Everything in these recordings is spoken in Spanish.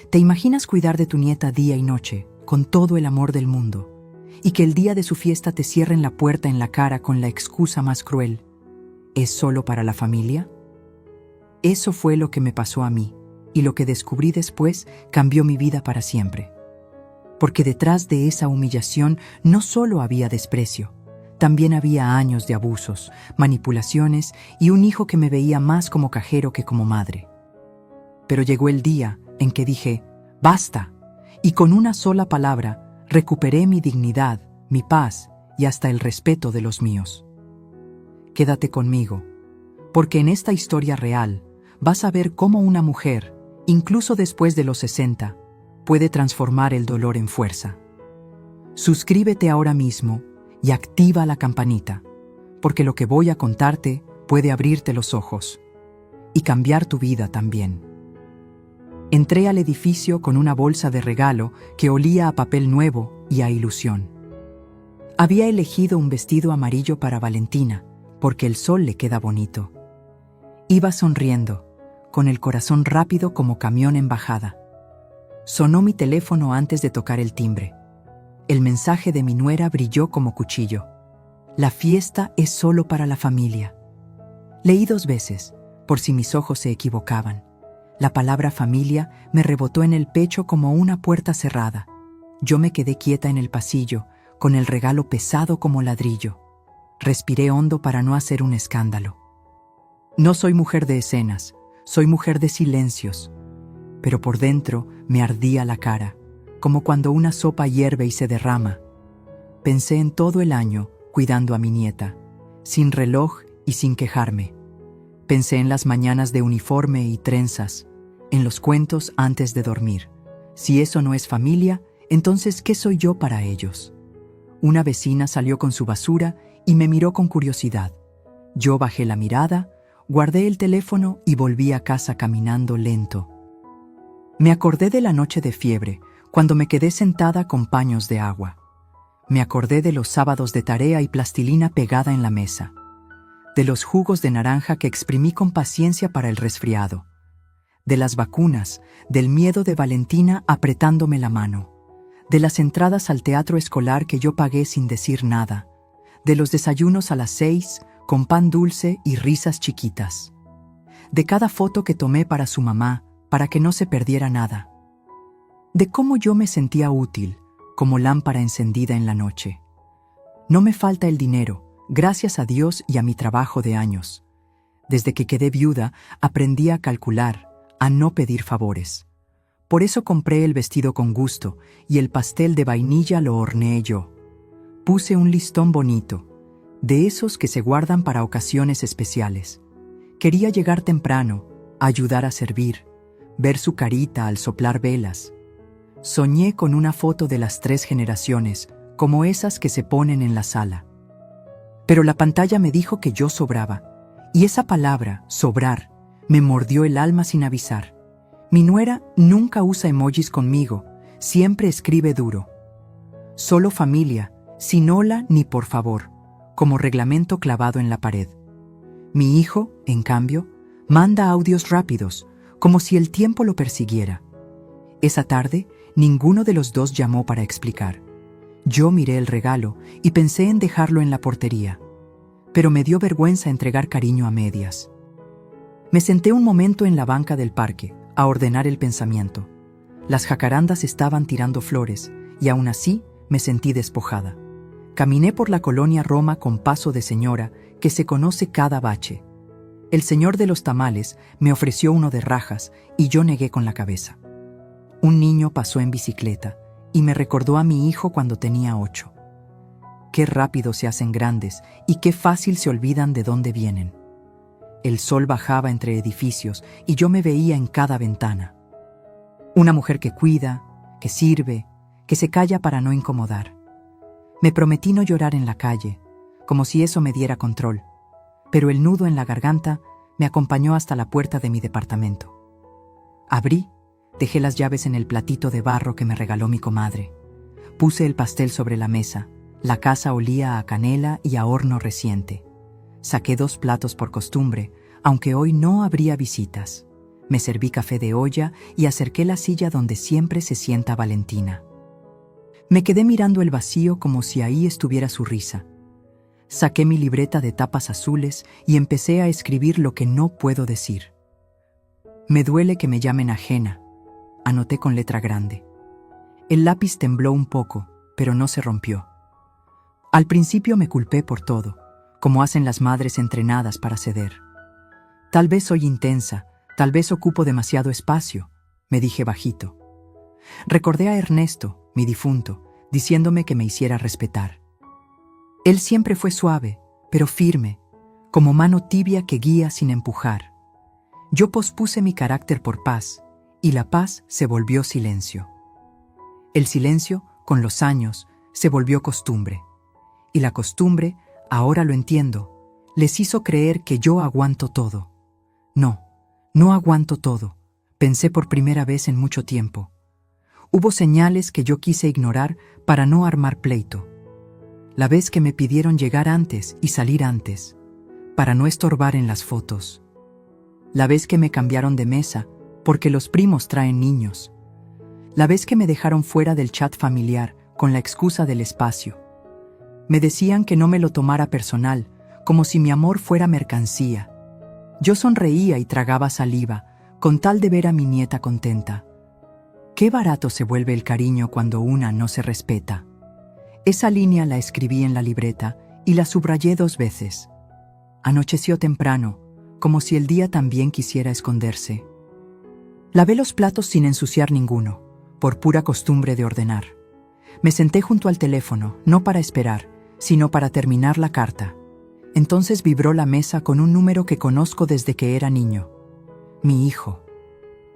¿te imaginas cuidar de tu nieta día y noche, con todo el amor del mundo, y que el día de su fiesta te cierren la puerta en la cara con la excusa más cruel? ¿Es solo para la familia? Eso fue lo que me pasó a mí, y lo que descubrí después cambió mi vida para siempre. Porque detrás de esa humillación no solo había desprecio, también había años de abusos, manipulaciones y un hijo que me veía más como cajero que como madre. Pero llegó el día en que dije, ¡basta! Y con una sola palabra recuperé mi dignidad, mi paz y hasta el respeto de los míos. Quédate conmigo, porque en esta historia real vas a ver cómo una mujer, incluso después de los 60, puede transformar el dolor en fuerza. Suscríbete ahora mismo y activa la campanita, porque lo que voy a contarte puede abrirte los ojos y cambiar tu vida también. Entré al edificio con una bolsa de regalo que olía a papel nuevo y a ilusión. Había elegido un vestido amarillo para Valentina, porque el sol le queda bonito. Iba sonriendo, con el corazón rápido como camión en bajada. Sonó mi teléfono antes de tocar el timbre. El mensaje de mi nuera brilló como cuchillo. La fiesta es solo para la familia. Leí 2 veces, por si mis ojos se equivocaban. La palabra familia me rebotó en el pecho como una puerta cerrada. Yo me quedé quieta en el pasillo, con el regalo pesado como ladrillo. Respiré hondo para no hacer un escándalo. No soy mujer de escenas, soy mujer de silencios. Pero por dentro me ardía la cara, como cuando una sopa hierve y se derrama. Pensé en todo el año cuidando a mi nieta, sin reloj y sin quejarme. Pensé en las mañanas de uniforme y trenzas, en los cuentos antes de dormir. Si eso no es familia, entonces ¿qué soy yo para ellos? Una vecina salió con su basura y me miró con curiosidad. Yo bajé la mirada, guardé el teléfono y volví a casa caminando lento. Me acordé de la noche de fiebre, cuando me quedé sentada con paños de agua. Me acordé de los sábados de tarea y plastilina pegada en la mesa. De los jugos de naranja que exprimí con paciencia para el resfriado. De las vacunas, del miedo de Valentina apretándome la mano. De las entradas al teatro escolar que yo pagué sin decir nada. De los desayunos a las 6, con pan dulce y risas chiquitas. De cada foto que tomé para su mamá, para que no se perdiera nada. De cómo yo me sentía útil, como lámpara encendida en la noche. No me falta el dinero, gracias a Dios y a mi trabajo de años. Desde que quedé viuda, aprendí a calcular, a no pedir favores. Por eso compré el vestido con gusto y el pastel de vainilla lo horneé yo. Puse un listón bonito, de esos que se guardan para ocasiones especiales. Quería llegar temprano, ayudar a servir, ver su carita al soplar velas. Soñé con una foto de las 3 generaciones, como esas que se ponen en la sala. Pero la pantalla me dijo que yo sobraba, y esa palabra, sobrar, me mordió el alma sin avisar. Mi nuera nunca usa emojis conmigo, siempre escribe duro. Solo familia, sin hola ni por favor, como reglamento clavado en la pared. Mi hijo, en cambio, manda audios rápidos, como si el tiempo lo persiguiera. Esa tarde, ninguno de los dos llamó para explicar. Yo miré el regalo y pensé en dejarlo en la portería, pero me dio vergüenza entregar cariño a medias. Me senté un momento en la banca del parque, a ordenar el pensamiento. Las jacarandas estaban tirando flores, y aún así me sentí despojada. Caminé por la colonia Roma con paso de señora que se conoce cada bache. El señor de los tamales me ofreció uno de rajas y yo negué con la cabeza. Un niño pasó en bicicleta y me recordó a mi hijo cuando tenía 8. Qué rápido se hacen grandes y qué fácil se olvidan de dónde vienen. El sol bajaba entre edificios y yo me veía en cada ventana. Una mujer que cuida, que sirve, que se calla para no incomodar. Me prometí no llorar en la calle, como si eso me diera control, pero el nudo en la garganta me acompañó hasta la puerta de mi departamento. Abrí, dejé las llaves en el platito de barro que me regaló mi comadre. Puse el pastel sobre la mesa. La casa olía a canela y a horno reciente. Saqué 2 platos por costumbre, aunque hoy no habría visitas. Me serví café de olla y acerqué la silla donde siempre se sienta Valentina. Me quedé mirando el vacío como si ahí estuviera su risa. Saqué mi libreta de tapas azules y empecé a escribir lo que no puedo decir. Me duele que me llamen ajena, anoté con letra grande. El lápiz tembló un poco, pero no se rompió. Al principio me culpé por todo, como hacen las madres entrenadas para ceder. Tal vez soy intensa, tal vez ocupo demasiado espacio, me dije bajito. Recordé a Ernesto, mi difunto, diciéndome que me hiciera respetar. Él siempre fue suave, pero firme, como mano tibia que guía sin empujar. Yo pospuse mi carácter por paz, y la paz se volvió silencio. El silencio, con los años, se volvió costumbre. Y la costumbre, ahora lo entiendo, les hizo creer que yo aguanto todo. No, no aguanto todo, pensé por primera vez en mucho tiempo. Hubo señales que yo quise ignorar para no armar pleito. La vez que me pidieron llegar antes y salir antes, para no estorbar en las fotos. La vez que me cambiaron de mesa, porque los primos traen niños. La vez que me dejaron fuera del chat familiar, con la excusa del espacio. Me decían que no me lo tomara personal, como si mi amor fuera mercancía. Yo sonreía y tragaba saliva, con tal de ver a mi nieta contenta. Qué barato se vuelve el cariño cuando una no se respeta. Esa línea la escribí en la libreta y la subrayé 2 veces. Anocheció temprano, como si el día también quisiera esconderse. Lavé los platos sin ensuciar ninguno, por pura costumbre de ordenar. Me senté junto al teléfono, no para esperar, sino para terminar la carta. Entonces vibró la mesa con un número que conozco desde que era niño. Mi hijo.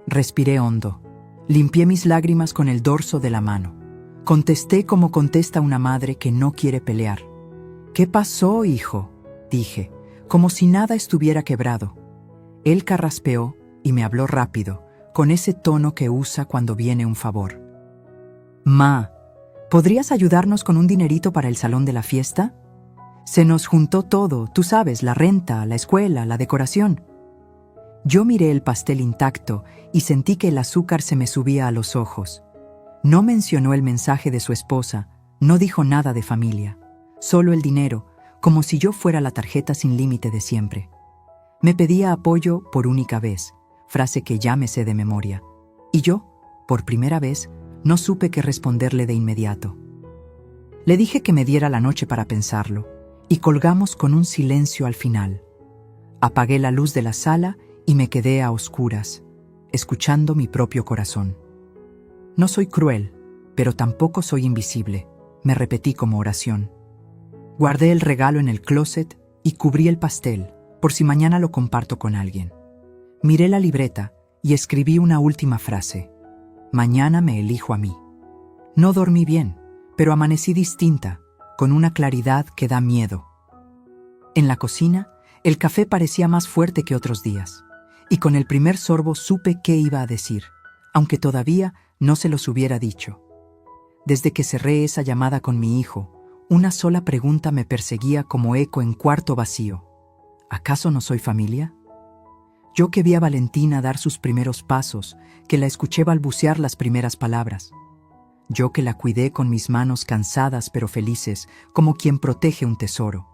Respiré hondo. Limpié mis lágrimas con el dorso de la mano. Contesté como contesta una madre que no quiere pelear. «¿Qué pasó, hijo?», dije, como si nada estuviera quebrado. Él carraspeó y me habló rápido, con ese tono que usa cuando viene un favor. «Ma, ¿podrías ayudarnos con un dinerito para el salón de la fiesta? Se nos juntó todo, tú sabes, la renta, la escuela, la decoración». Yo miré el pastel intacto y sentí que el azúcar se me subía a los ojos. No mencionó el mensaje de su esposa, no dijo nada de familia, solo el dinero, como si yo fuera la tarjeta sin límite de siempre. Me pedía apoyo por única vez, frase que ya me sé de memoria. Y yo, por primera vez, no supe qué responderle de inmediato. Le dije que me diera la noche para pensarlo, y colgamos con un silencio al final. Apagué la luz de la sala y me quedé a oscuras, escuchando mi propio corazón. No soy cruel, pero tampoco soy invisible, me repetí como oración. Guardé el regalo en el closet y cubrí el pastel, por si mañana lo comparto con alguien. Miré la libreta y escribí una última frase. Mañana me elijo a mí. No dormí bien, pero amanecí distinta, con una claridad que da miedo. En la cocina, el café parecía más fuerte que otros días, y con el primer sorbo supe qué iba a decir, aunque todavía no se los hubiera dicho. Desde que cerré esa llamada con mi hijo, una sola pregunta me perseguía como eco en cuarto vacío. ¿Acaso no soy familia? Yo que vi a Valentina dar sus primeros pasos, que la escuché balbucear las primeras palabras. Yo que la cuidé con mis manos cansadas pero felices, como quien protege un tesoro.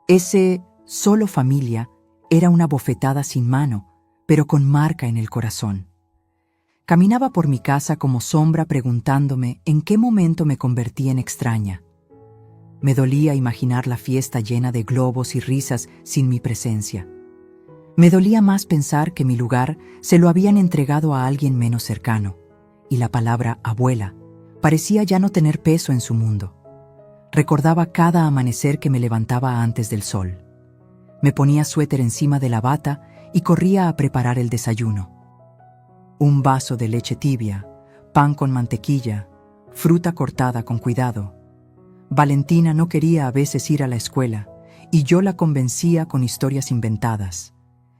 Ese solo familia era una bofetada sin mano, pero con marca en el corazón. Caminaba por mi casa como sombra preguntándome en qué momento me convertí en extraña. Me dolía imaginar la fiesta llena de globos y risas sin mi presencia. Me dolía más pensar que mi lugar se lo habían entregado a alguien menos cercano, y la palabra abuela parecía ya no tener peso en su mundo. Recordaba cada amanecer que me levantaba antes del sol. Me ponía suéter encima de la bata y corría a preparar el desayuno. Un vaso de leche tibia, pan con mantequilla, fruta cortada con cuidado. Valentina no quería a veces ir a la escuela, y yo la convencía con historias inventadas.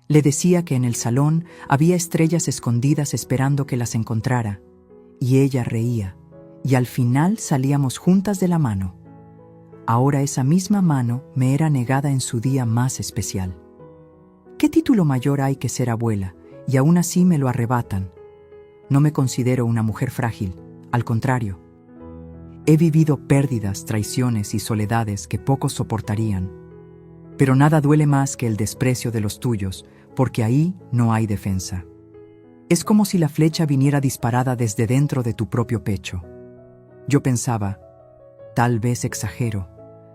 Le decía que en el salón había estrellas escondidas esperando que las encontrara, y ella reía, y al final salíamos juntas de la mano. Ahora esa misma mano me era negada en su día más especial. ¿Qué título mayor hay que ser abuela y aún así me lo arrebatan. No me considero una mujer frágil, al contrario. He vivido pérdidas, traiciones y soledades que pocos soportarían. Pero nada duele más que el desprecio de los tuyos, porque ahí no hay defensa. Es como si la flecha viniera disparada desde dentro de tu propio pecho. Yo pensaba, tal vez exagero,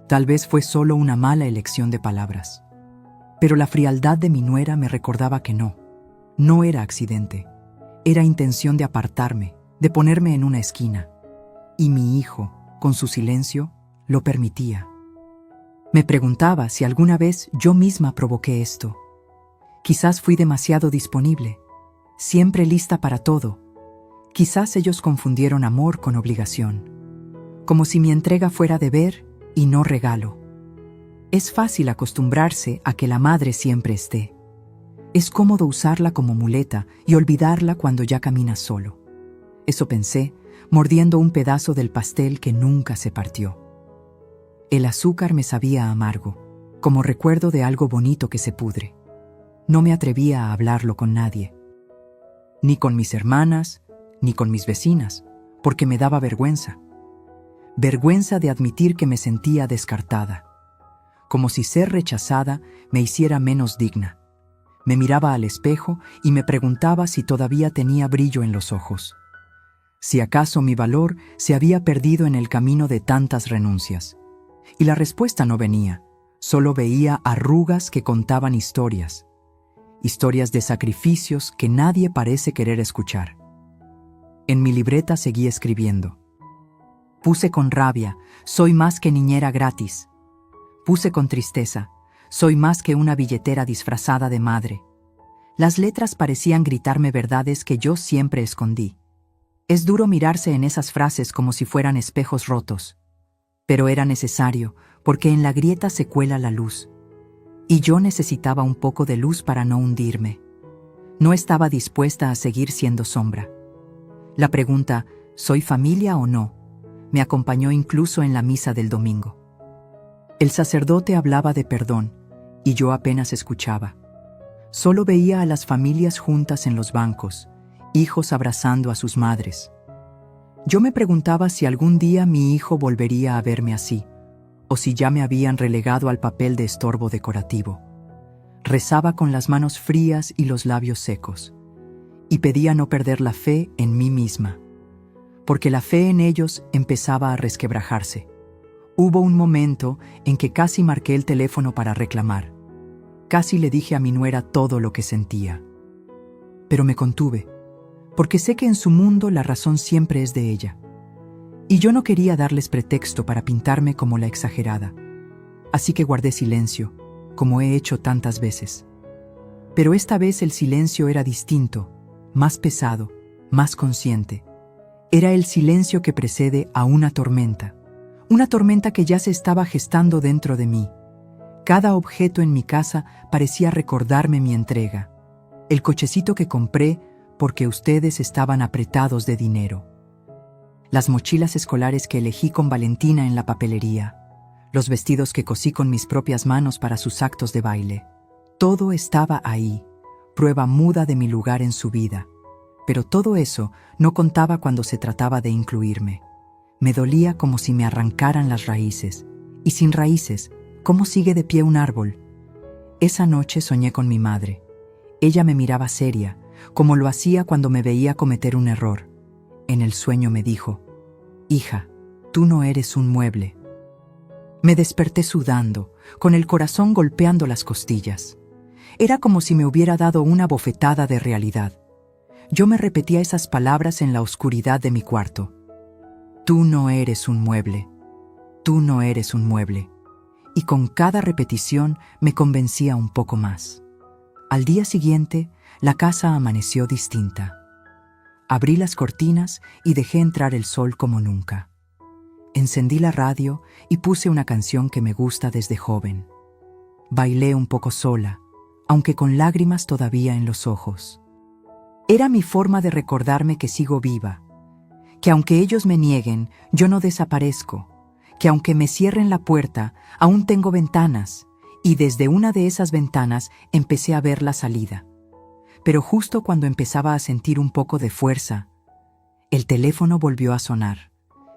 tal vez fue solo una mala elección de palabras. Pero la frialdad de mi nuera me recordaba que no era accidente, era intención de apartarme, de ponerme en una esquina. Y mi hijo, con su silencio, lo permitía. Me preguntaba si alguna vez yo misma provoqué esto. Quizás fui demasiado disponible, siempre lista para todo. Quizás ellos confundieron amor con obligación, como si mi entrega fuera deber y no regalo. Es fácil acostumbrarse a que la madre siempre esté. Es cómodo usarla como muleta y olvidarla cuando ya caminas solo. Eso pensé, mordiendo un pedazo del pastel que nunca se partió. El azúcar me sabía amargo, como recuerdo de algo bonito que se pudre. No me atrevía a hablarlo con nadie. Ni con mis hermanas, ni con mis vecinas, porque me daba vergüenza. Vergüenza de admitir que me sentía descartada. Como si ser rechazada me hiciera menos digna. Me miraba al espejo y me preguntaba si todavía tenía brillo en los ojos. Si acaso mi valor se había perdido en el camino de tantas renuncias. Y la respuesta no venía, solo veía arrugas que contaban historias. Historias de sacrificios que nadie parece querer escuchar. En mi libreta seguí escribiendo. Puse con rabia, soy más que niñera gratis. Puse con tristeza, soy más que una billetera disfrazada de madre. Las letras parecían gritarme verdades que yo siempre escondí. Es duro mirarse en esas frases como si fueran espejos rotos. Pero era necesario, porque en la grieta se cuela la luz. Y yo necesitaba un poco de luz para no hundirme. No estaba dispuesta a seguir siendo sombra. La pregunta, ¿soy familia o no?, me acompañó incluso en la misa del domingo. El sacerdote hablaba de perdón, y yo apenas escuchaba. Solo veía a las familias juntas en los bancos, hijos abrazando a sus madres. Yo me preguntaba si algún día mi hijo volvería a verme así, o si ya me habían relegado al papel de estorbo decorativo. Rezaba con las manos frías y los labios secos, y pedía no perder la fe en mí misma, porque la fe en ellos empezaba a resquebrajarse. Hubo un momento en que casi marqué el teléfono para reclamar. Casi le dije a mi nuera todo lo que sentía. Pero me contuve, porque sé que en su mundo la razón siempre es de ella. Y yo no quería darles pretexto para pintarme como la exagerada. Así que guardé silencio, como he hecho tantas veces. Pero esta vez el silencio era distinto, más pesado, más consciente. Era el silencio que precede a una tormenta que ya se estaba gestando dentro de mí. Cada objeto en mi casa parecía recordarme mi entrega. El cochecito que compré porque ustedes estaban apretados de dinero. Las mochilas escolares que elegí con Valentina en la papelería. Los vestidos que cosí con mis propias manos para sus actos de baile. Todo estaba ahí, prueba muda de mi lugar en su vida. Pero todo eso no contaba cuando se trataba de incluirme. Me dolía como si me arrancaran las raíces. Y sin raíces, ¿cómo sigue de pie un árbol? Esa noche soñé con mi madre. Ella me miraba seria, como lo hacía cuando me veía cometer un error. En el sueño me dijo, «Hija, tú no eres un mueble». Me desperté sudando, con el corazón golpeando las costillas. Era como si me hubiera dado una bofetada de realidad. Yo me repetía esas palabras en la oscuridad de mi cuarto. «Tú no eres un mueble. Tú no eres un mueble». Y con cada repetición me convencía un poco más. Al día siguiente, la casa amaneció distinta. Abrí las cortinas y dejé entrar el sol como nunca. Encendí la radio y puse una canción que me gusta desde joven. Bailé un poco sola, aunque con lágrimas todavía en los ojos. Era mi forma de recordarme que sigo viva, que aunque ellos me nieguen, yo no desaparezco, que aunque me cierren la puerta, aún tengo ventanas, y desde una de esas ventanas empecé a ver la salida. pero justo cuando empezaba a sentir un poco de fuerza, el teléfono volvió a sonar.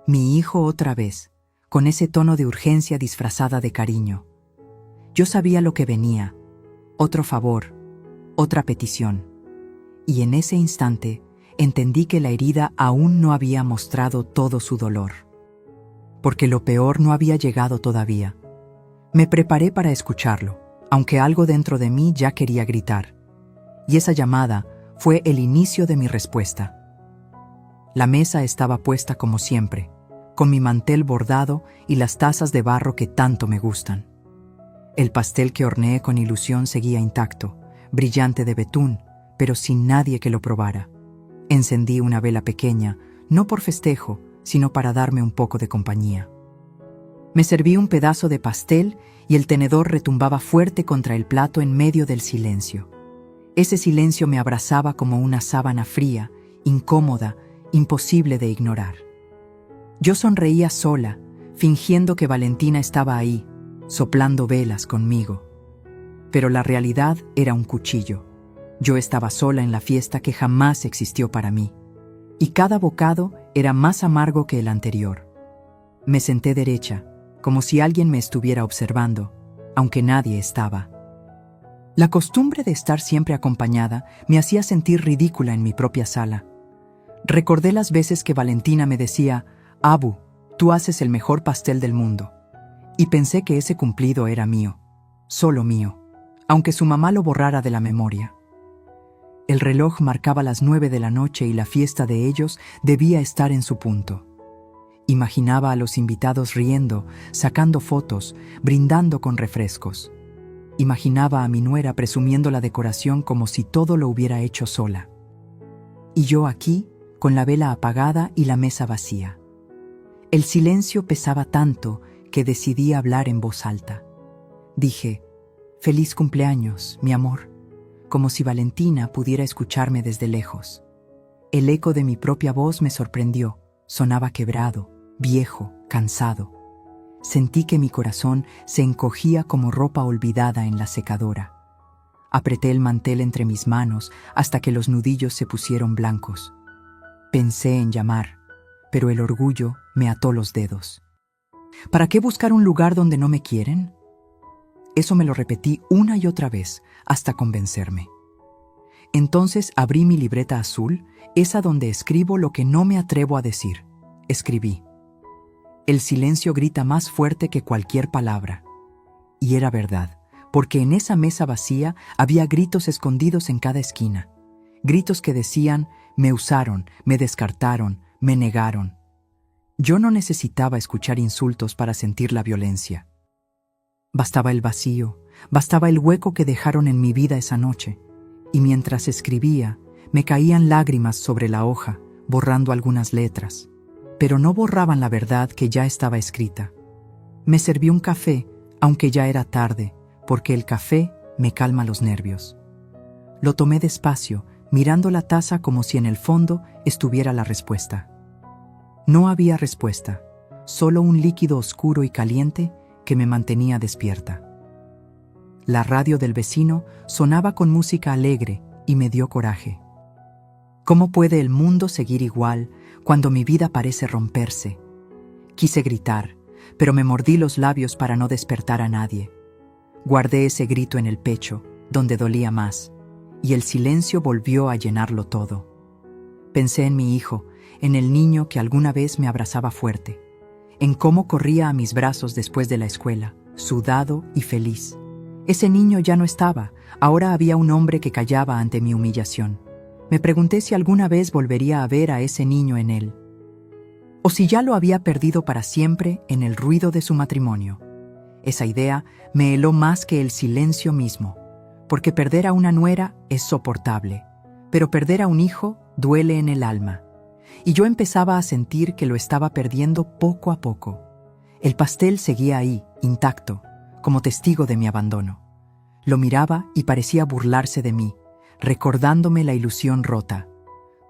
Mi hijo otra vez, con ese tono de urgencia disfrazada de cariño. Yo sabía lo que venía, otro favor, otra petición. Y en ese instante entendí que la herida aún no había mostrado todo su dolor. Porque lo peor no había llegado todavía. Me preparé para escucharlo, aunque algo dentro de mí ya quería gritar. Y esa llamada fue el inicio de mi respuesta. La mesa estaba puesta como siempre, con mi mantel bordado y las tazas de barro que tanto me gustan. El pastel que horneé con ilusión seguía intacto, brillante de betún, pero sin nadie que lo probara. Encendí una vela pequeña, no por festejo, sino para darme un poco de compañía. Me serví un pedazo de pastel y el tenedor retumbaba fuerte contra el plato en medio del silencio. Ese silencio me abrazaba como una sábana fría, incómoda, imposible de ignorar. Yo sonreía sola, fingiendo que Valentina estaba ahí, soplando velas conmigo. Pero la realidad era un cuchillo. Yo estaba sola en la fiesta que jamás existió para mí, y cada bocado era más amargo que el anterior. Me senté derecha, como si alguien me estuviera observando, aunque nadie estaba. La costumbre de estar siempre acompañada me hacía sentir ridícula en mi propia sala. Recordé las veces que Valentina me decía: «Abu, tú haces el mejor pastel del mundo», y pensé que ese cumplido era mío, solo mío, aunque su mamá lo borrara de la memoria. El reloj marcaba las 9 de la noche y la fiesta de ellos debía estar en su punto. Imaginaba a los invitados riendo, sacando fotos, brindando con refrescos. Imaginaba a mi nuera presumiendo la decoración como si todo lo hubiera hecho sola. Y yo aquí, con la vela apagada y la mesa vacía. El silencio pesaba tanto que decidí hablar en voz alta. Dije: «Feliz cumpleaños, mi amor», como si Valentina pudiera escucharme desde lejos. El eco de mi propia voz me sorprendió. Sonaba quebrado, viejo, cansado. Sentí que mi corazón se encogía como ropa olvidada en la secadora. Apreté el mantel entre mis manos hasta que los nudillos se pusieron blancos. Pensé en llamar, pero el orgullo me ató los dedos. ¿Para qué buscar un lugar donde no me quieren? Eso me lo repetí una y otra vez, hasta convencerme. Entonces abrí mi libreta azul, esa donde escribo lo que no me atrevo a decir. Escribí: «El silencio grita más fuerte que cualquier palabra». Y era verdad, porque en esa mesa vacía había gritos escondidos en cada esquina. Gritos que decían: «Me usaron, me descartaron, me negaron». Yo no necesitaba escuchar insultos para sentir la violencia. Bastaba el vacío, bastaba el hueco que dejaron en mi vida esa noche, y mientras escribía, me caían lágrimas sobre la hoja, borrando algunas letras, pero no borraban la verdad que ya estaba escrita. Me serví un café, aunque ya era tarde, porque el café me calma los nervios. Lo tomé despacio, mirando la taza como si en el fondo estuviera la respuesta. No había respuesta, solo un líquido oscuro y caliente que me mantenía despierta. La radio del vecino sonaba con música alegre y me dio coraje. ¿Cómo puede el mundo seguir igual cuando mi vida parece romperse? Quise gritar, pero me mordí los labios para no despertar a nadie. Guardé ese grito en el pecho, donde dolía más, y el silencio volvió a llenarlo todo. Pensé en mi hijo, en el niño que alguna vez me abrazaba fuerte, en cómo corría a mis brazos después de la escuela, sudado y feliz. Ese niño ya no estaba, ahora había un hombre que callaba ante mi humillación. Me pregunté si alguna vez volvería a ver a ese niño en él, o si ya lo había perdido para siempre en el ruido de su matrimonio. Esa idea me heló más que el silencio mismo, porque perder a una nuera es soportable, pero perder a un hijo duele en el alma. Y yo empezaba a sentir que lo estaba perdiendo poco a poco. El pastel seguía ahí, intacto, como testigo de mi abandono. Lo miraba y parecía burlarse de mí, recordándome la ilusión rota.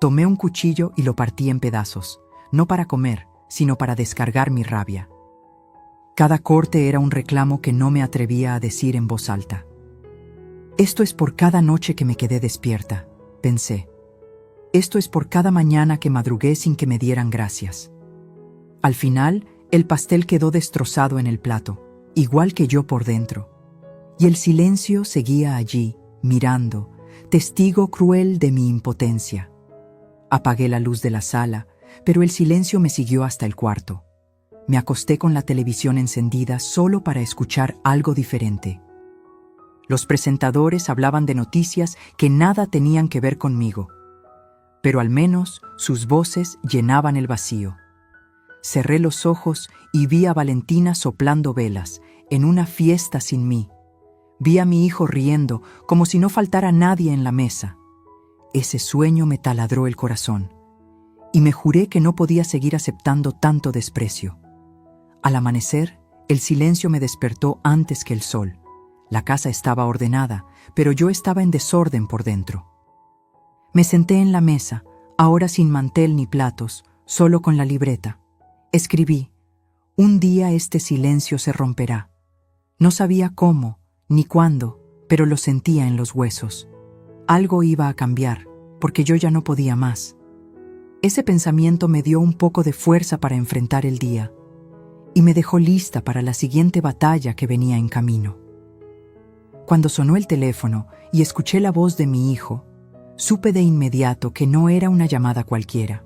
Tomé un cuchillo y lo partí en pedazos, no para comer, sino para descargar mi rabia. Cada corte era un reclamo que no me atrevía a decir en voz alta. Esto es por cada noche que me quedé despierta, pensé. Esto es por cada mañana que madrugué sin que me dieran gracias. Al final, el pastel quedó destrozado en el plato, igual que yo por dentro. Y el silencio seguía allí, mirando, testigo cruel de mi impotencia. Apagué la luz de la sala, pero el silencio me siguió hasta el cuarto. Me acosté con la televisión encendida solo para escuchar algo diferente. Los presentadores hablaban de noticias que nada tenían que ver conmigo, pero al menos sus voces llenaban el vacío. Cerré los ojos y vi a Valentina soplando velas, en una fiesta sin mí. Vi a mi hijo riendo, como si no faltara nadie en la mesa. Ese sueño me taladró el corazón, y me juré que no podía seguir aceptando tanto desprecio. Al amanecer, el silencio me despertó antes que el sol. La casa estaba ordenada, pero yo estaba en desorden por dentro. Me senté en la mesa, ahora sin mantel ni platos, solo con la libreta. Escribí: un día este silencio se romperá. No sabía cómo, ni cuándo, pero lo sentía en los huesos. Algo iba a cambiar, porque yo ya no podía más. Ese pensamiento me dio un poco de fuerza para enfrentar el día, y me dejó lista para la siguiente batalla que venía en camino. Cuando sonó el teléfono y escuché la voz de mi hijo, supe de inmediato que no era una llamada cualquiera.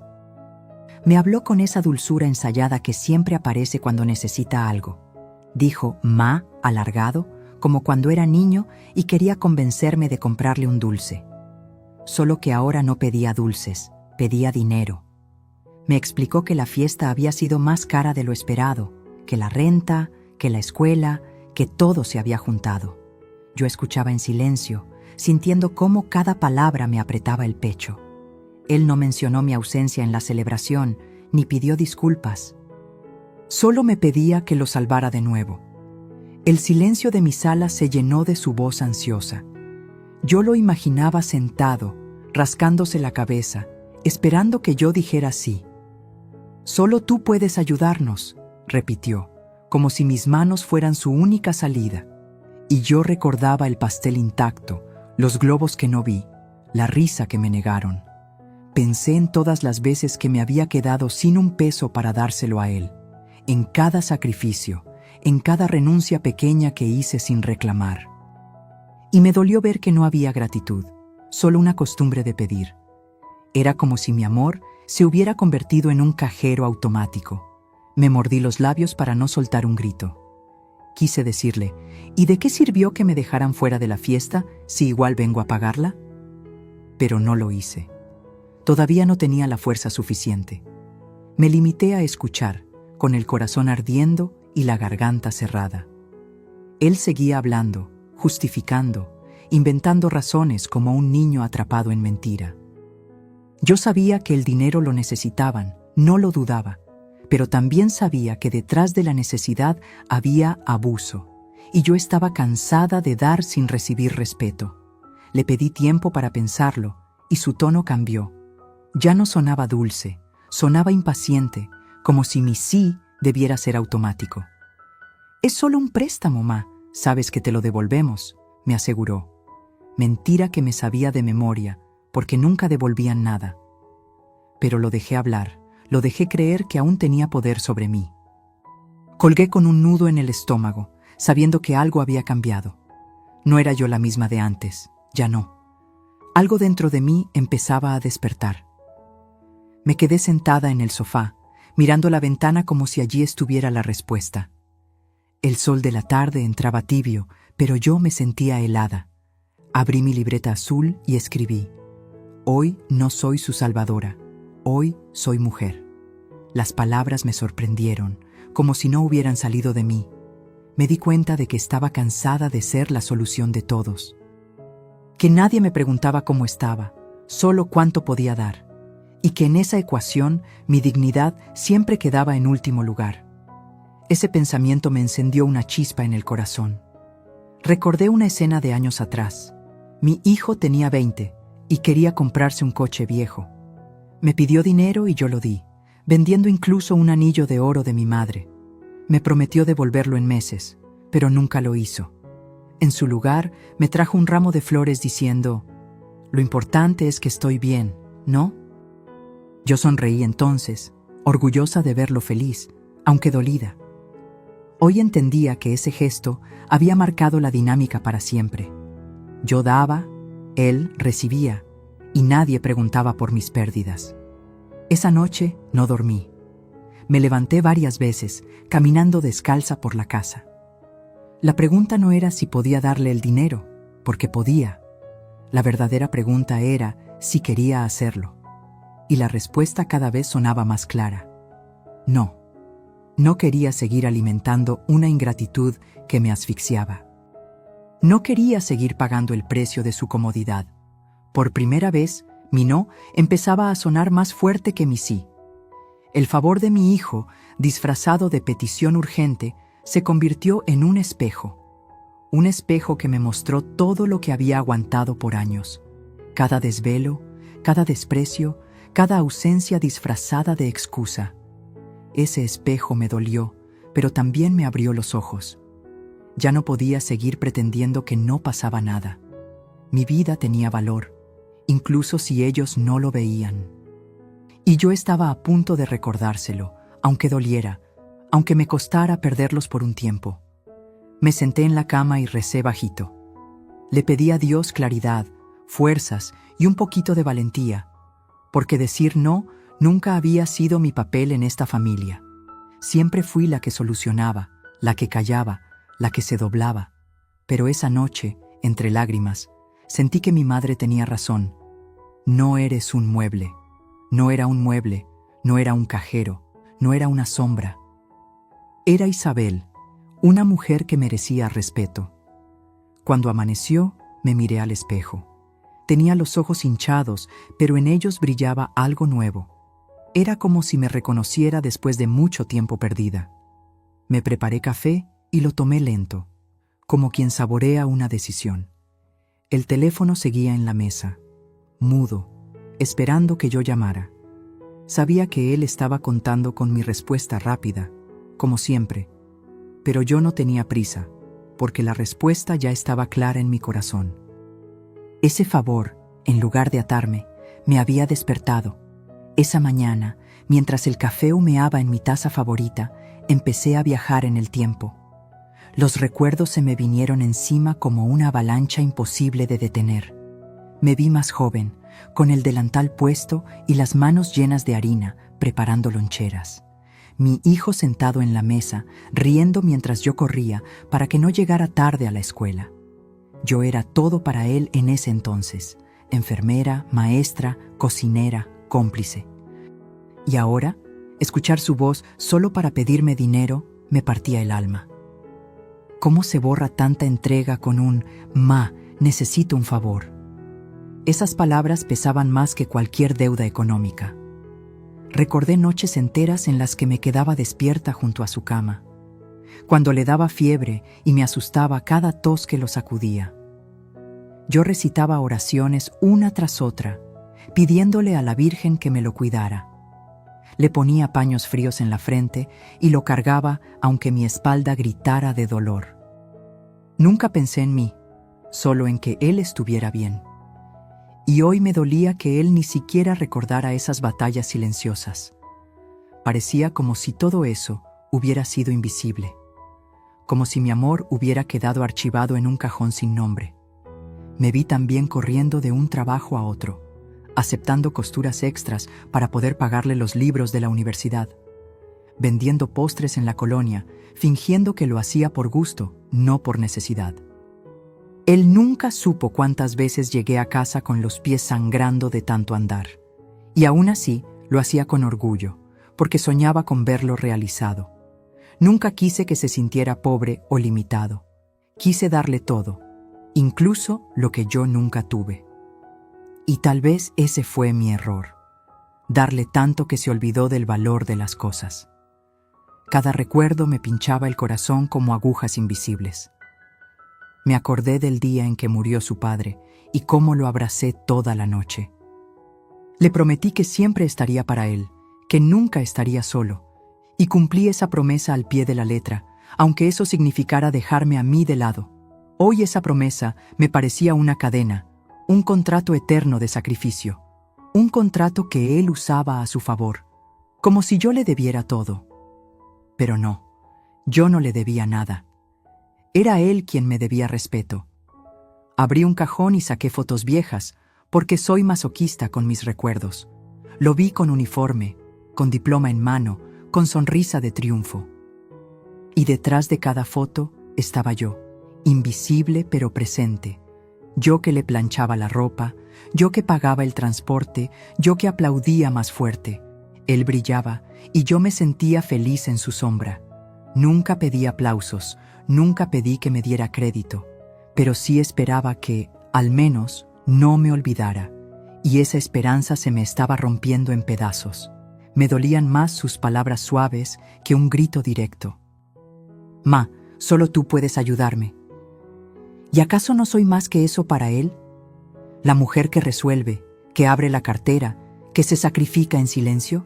Me habló con esa dulzura ensayada que siempre aparece cuando necesita algo. Dijo "ma" alargado, como cuando era niño y quería convencerme de comprarle un dulce. Solo que ahora no pedía dulces, pedía dinero. Me explicó que la fiesta había sido más cara de lo esperado, que la renta, que la escuela, que todo se había juntado. Yo escuchaba en silencio, sintiendo cómo cada palabra me apretaba el pecho. Él no mencionó mi ausencia en la celebración, ni pidió disculpas. Solo me pedía que lo salvara de nuevo. El silencio de mi sala se llenó de su voz ansiosa. Yo lo imaginaba sentado, rascándose la cabeza, esperando que yo dijera sí. «Solo tú puedes ayudarnos», repitió, como si mis manos fueran su única salida. Y yo recordaba el pastel intacto, los globos que no vi, la risa que me negaron. Pensé en todas las veces que me había quedado sin un peso para dárselo a él, en cada sacrificio, en cada renuncia pequeña que hice sin reclamar. Y me dolió ver que no había gratitud, solo una costumbre de pedir. Era como si mi amor se hubiera convertido en un cajero automático. Me mordí los labios para no soltar un grito. Quise decirle: ¿y de qué sirvió que me dejaran fuera de la fiesta si igual vengo a pagarla? Pero no lo hice. Todavía no tenía la fuerza suficiente. Me limité a escuchar, con el corazón ardiendo y la garganta cerrada. Él seguía hablando, justificando, inventando razones como un niño atrapado en mentira. Yo sabía que el dinero lo necesitaban, no lo dudaba, pero también sabía que detrás de la necesidad había abuso, y yo estaba cansada de dar sin recibir respeto. Le pedí tiempo para pensarlo, y su tono cambió. Ya no sonaba dulce, sonaba impaciente, como si mi sí debiera ser automático. «Es solo un préstamo, ma, sabes que te lo devolvemos», me aseguró. Mentira que me sabía de memoria, porque nunca devolvían nada. Pero lo dejé hablar, lo dejé creer que aún tenía poder sobre mí. Colgué con un nudo en el estómago, sabiendo que algo había cambiado. No era yo la misma de antes, ya no. Algo dentro de mí empezaba a despertar. Me quedé sentada en el sofá, mirando la ventana como si allí estuviera la respuesta. El sol de la tarde entraba tibio, pero yo me sentía helada. Abrí mi libreta azul y escribí: «Hoy no soy su salvadora, hoy soy mujer». Las palabras me sorprendieron, como si no hubieran salido de mí. Me di cuenta de que estaba cansada de ser la solución de todos. Que nadie me preguntaba cómo estaba, solo cuánto podía dar. Y que en esa ecuación mi dignidad siempre quedaba en último lugar. Ese pensamiento me encendió una chispa en el corazón. Recordé una escena de años atrás. Mi hijo tenía 20 y quería comprarse un coche viejo. Me pidió dinero y yo lo di, vendiendo incluso un anillo de oro de mi madre. Me prometió devolverlo en meses, pero nunca lo hizo. En su lugar, me trajo un ramo de flores diciendo: Lo importante es que estoy bien, ¿no? Yo sonreí entonces, orgullosa de verlo feliz, aunque dolida. Hoy entendía que ese gesto había marcado la dinámica para siempre. Yo daba, él recibía, y nadie preguntaba por mis pérdidas. Esa noche no dormí. Me levanté varias veces, caminando descalza por la casa. La pregunta no era si podía darle el dinero, porque podía. La verdadera pregunta era si quería hacerlo. Y la respuesta cada vez sonaba más clara. No. No quería seguir alimentando una ingratitud que me asfixiaba. No quería seguir pagando el precio de su comodidad. Por primera vez, mi no empezaba a sonar más fuerte que mi sí. El favor de mi hijo, disfrazado de petición urgente, se convirtió en un espejo que me mostró todo lo que había aguantado por años. Cada desvelo, cada desprecio, cada ausencia disfrazada de excusa. Ese espejo me dolió, pero también me abrió los ojos. Ya no podía seguir pretendiendo que no pasaba nada. Mi vida tenía valor, incluso si ellos no lo veían. Y yo estaba a punto de recordárselo, aunque doliera, aunque me costara perderlos por un tiempo. Me senté en la cama y recé bajito. Le pedí a Dios claridad, fuerzas y un poquito de valentía, porque decir no nunca había sido mi papel en esta familia. Siempre fui la que solucionaba, la que callaba, la que se doblaba. Pero esa noche, entre lágrimas, sentí que mi madre tenía razón. No eres un mueble. No era un mueble, no era un cajero, no era una sombra. Era Isabel, una mujer que merecía respeto. Cuando amaneció, me miré al espejo. Tenía los ojos hinchados, pero en ellos brillaba algo nuevo. Era como si me reconociera después de mucho tiempo perdida. Me preparé café y lo tomé lento, como quien saborea una decisión. El teléfono seguía en la mesa, mudo, esperando que yo llamara. Sabía que él estaba contando con mi respuesta rápida, como siempre, pero yo no tenía prisa, porque la respuesta ya estaba clara en mi corazón. Ese favor, en lugar de atarme, me había despertado. Esa mañana, mientras el café humeaba en mi taza favorita, empecé a viajar en el tiempo. Los recuerdos se me vinieron encima como una avalancha imposible de detener. Me vi más joven, con el delantal puesto y las manos llenas de harina, preparando loncheras. Mi hijo sentado en la mesa, riendo mientras yo corría para que no llegara tarde a la escuela. Yo era todo para él en ese entonces: enfermera, maestra, cocinera, cómplice. Y ahora, escuchar su voz solo para pedirme dinero me partía el alma. ¿Cómo se borra tanta entrega con un «Ma, necesito un favor»? Esas palabras pesaban más que cualquier deuda económica. Recordé noches enteras en las que me quedaba despierta junto a su cama, cuando le daba fiebre y me asustaba cada tos que lo sacudía. Yo recitaba oraciones una tras otra, pidiéndole a la Virgen que me lo cuidara. Le ponía paños fríos en la frente y lo cargaba aunque mi espalda gritara de dolor. Nunca pensé en mí, solo en que él estuviera bien. Y hoy me dolía que él ni siquiera recordara esas batallas silenciosas. Parecía como si todo eso hubiera sido invisible, como si mi amor hubiera quedado archivado en un cajón sin nombre. Me vi también corriendo de un trabajo a otro, aceptando costuras extras para poder pagarle los libros de la universidad, vendiendo postres en la colonia, fingiendo que lo hacía por gusto, no por necesidad. Él nunca supo cuántas veces llegué a casa con los pies sangrando de tanto andar. Y aún así, lo hacía con orgullo, porque soñaba con verlo realizado. Nunca quise que se sintiera pobre o limitado. Quise darle todo, incluso lo que yo nunca tuve. Y tal vez ese fue mi error, darle tanto que se olvidó del valor de las cosas. Cada recuerdo me pinchaba el corazón como agujas invisibles. Me acordé del día en que murió su padre y cómo lo abracé toda la noche. Le prometí que siempre estaría para él, que nunca estaría solo, y cumplí esa promesa al pie de la letra, aunque eso significara dejarme a mí de lado. Hoy esa promesa me parecía una cadena, Un contrato eterno de sacrificio. Un contrato que él usaba a su favor, como si yo le debiera todo. Pero no, yo no le debía nada. Era él quien me debía respeto. Abrí un cajón y saqué fotos viejas, porque soy masoquista con mis recuerdos. Lo vi con uniforme, con diploma en mano, con sonrisa de triunfo. Y detrás de cada foto estaba yo, invisible pero presente. Yo que le planchaba la ropa, yo que pagaba el transporte, yo que aplaudía más fuerte. Él brillaba y yo me sentía feliz en su sombra. Nunca pedí aplausos, nunca pedí que me diera crédito, pero sí esperaba que, al menos, no me olvidara. Y esa esperanza se me estaba rompiendo en pedazos. Me dolían más sus palabras suaves que un grito directo. «Ma, solo tú puedes ayudarme». ¿Y acaso no soy más que eso para él? ¿La mujer que resuelve, que abre la cartera, que se sacrifica en silencio?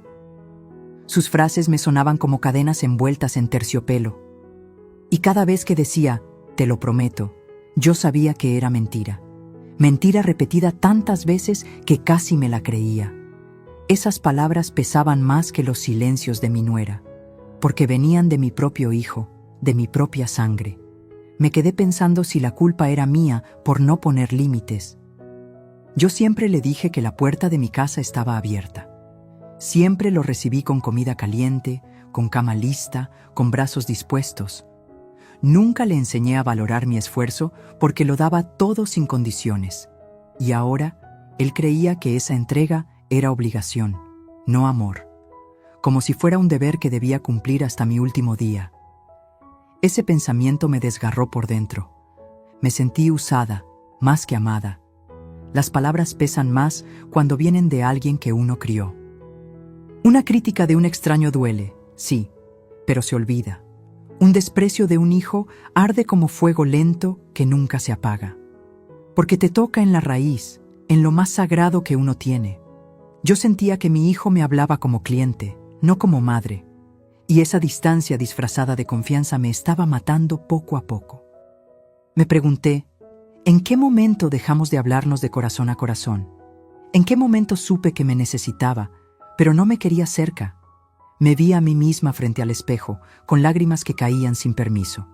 Sus frases me sonaban como cadenas envueltas en terciopelo. Y cada vez que decía, «te lo prometo», yo sabía que era mentira. Mentira repetida tantas veces que casi me la creía. Esas palabras pesaban más que los silencios de mi nuera, porque venían de mi propio hijo, de mi propia sangre. Me quedé pensando si la culpa era mía por no poner límites. Yo siempre le dije que la puerta de mi casa estaba abierta. Siempre lo recibí con comida caliente, con cama lista, con brazos dispuestos. Nunca le enseñé a valorar mi esfuerzo porque lo daba todo sin condiciones. Y ahora, él creía que esa entrega era obligación, no amor. Como si fuera un deber que debía cumplir hasta mi último día. Ese pensamiento me desgarró por dentro. Me sentí usada, más que amada. Las palabras pesan más cuando vienen de alguien que uno crió. Una crítica de un extraño duele, sí, pero se olvida. Un desprecio de un hijo arde como fuego lento que nunca se apaga. Porque te toca en la raíz, en lo más sagrado que uno tiene. Yo sentía que mi hijo me hablaba como cliente, no como madre. Y esa distancia disfrazada de confianza me estaba matando poco a poco. Me pregunté, ¿en qué momento dejamos de hablarnos de corazón a corazón? ¿En qué momento supe que me necesitaba, pero no me quería cerca? Me vi a mí misma frente al espejo, con lágrimas que caían sin permiso.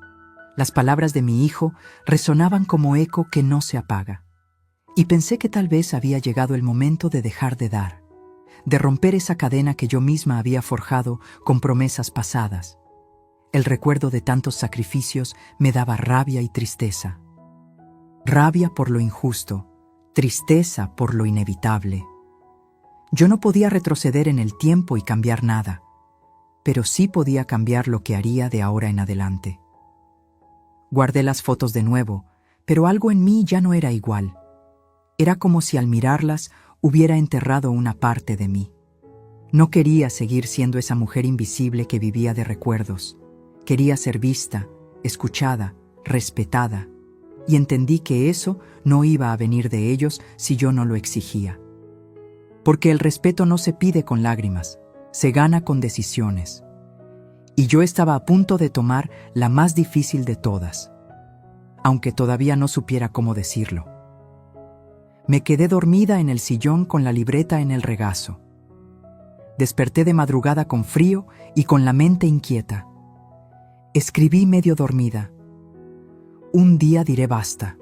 Las palabras de mi hijo resonaban como eco que no se apaga. Y pensé que tal vez había llegado el momento de dejar de dar, de romper esa cadena que yo misma había forjado con promesas pasadas. El recuerdo de tantos sacrificios me daba rabia y tristeza. Rabia por lo injusto, tristeza por lo inevitable. Yo no podía retroceder en el tiempo y cambiar nada, pero sí podía cambiar lo que haría de ahora en adelante. Guardé las fotos de nuevo, pero algo en mí ya no era igual. Era como si al mirarlas hubiera enterrado una parte de mí. No quería seguir siendo esa mujer invisible que vivía de recuerdos. Quería ser vista, escuchada, respetada, y entendí que eso no iba a venir de ellos si yo no lo exigía. Porque el respeto no se pide con lágrimas, se gana con decisiones. Y yo estaba a punto de tomar la más difícil de todas, aunque todavía no supiera cómo decirlo. Me quedé dormida en el sillón con la libreta en el regazo. Desperté de madrugada con frío y con la mente inquieta. Escribí medio dormida. Un día diré basta.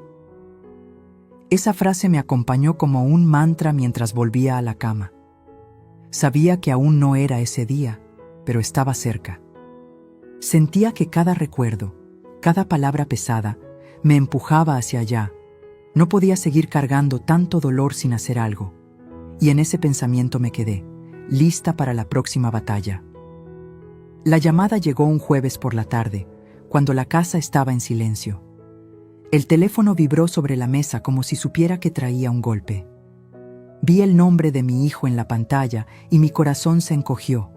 Esa frase me acompañó como un mantra mientras volvía a la cama. Sabía que aún no era ese día, pero estaba cerca. Sentía que cada recuerdo, cada palabra pesada, me empujaba hacia allá. No podía seguir cargando tanto dolor sin hacer algo. Y en ese pensamiento me quedé, lista para la próxima batalla. La llamada llegó un jueves por la tarde, cuando la casa estaba en silencio. El teléfono vibró sobre la mesa como si supiera que traía un golpe. Vi el nombre de mi hijo en la pantalla y mi corazón se encogió.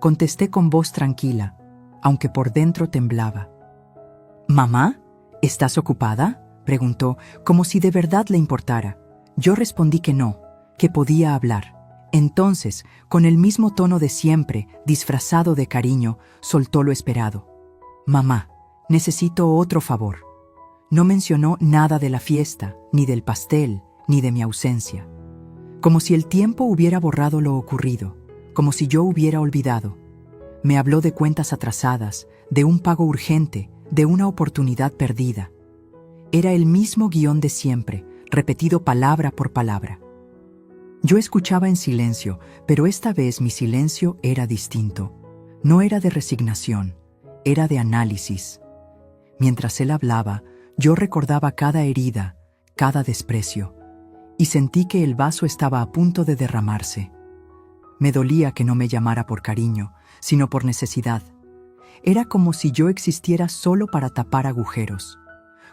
Contesté con voz tranquila, aunque por dentro temblaba. «¿Mamá? ¿Estás ocupada?», preguntó, como si de verdad le importara. Yo respondí que no, que podía hablar. Entonces, con el mismo tono de siempre, disfrazado de cariño, soltó lo esperado. «Mamá, necesito otro favor». No mencionó nada de la fiesta, ni del pastel, ni de mi ausencia. Como si el tiempo hubiera borrado lo ocurrido, como si yo hubiera olvidado. Me habló de cuentas atrasadas, de un pago urgente, de una oportunidad perdida. Era el mismo guión de siempre, repetido palabra por palabra. Yo escuchaba en silencio, pero esta vez mi silencio era distinto. No era de resignación, era de análisis. Mientras él hablaba, yo recordaba cada herida, cada desprecio, y sentí que el vaso estaba a punto de derramarse. Me dolía que no me llamara por cariño, sino por necesidad. Era como si yo existiera solo para tapar agujeros,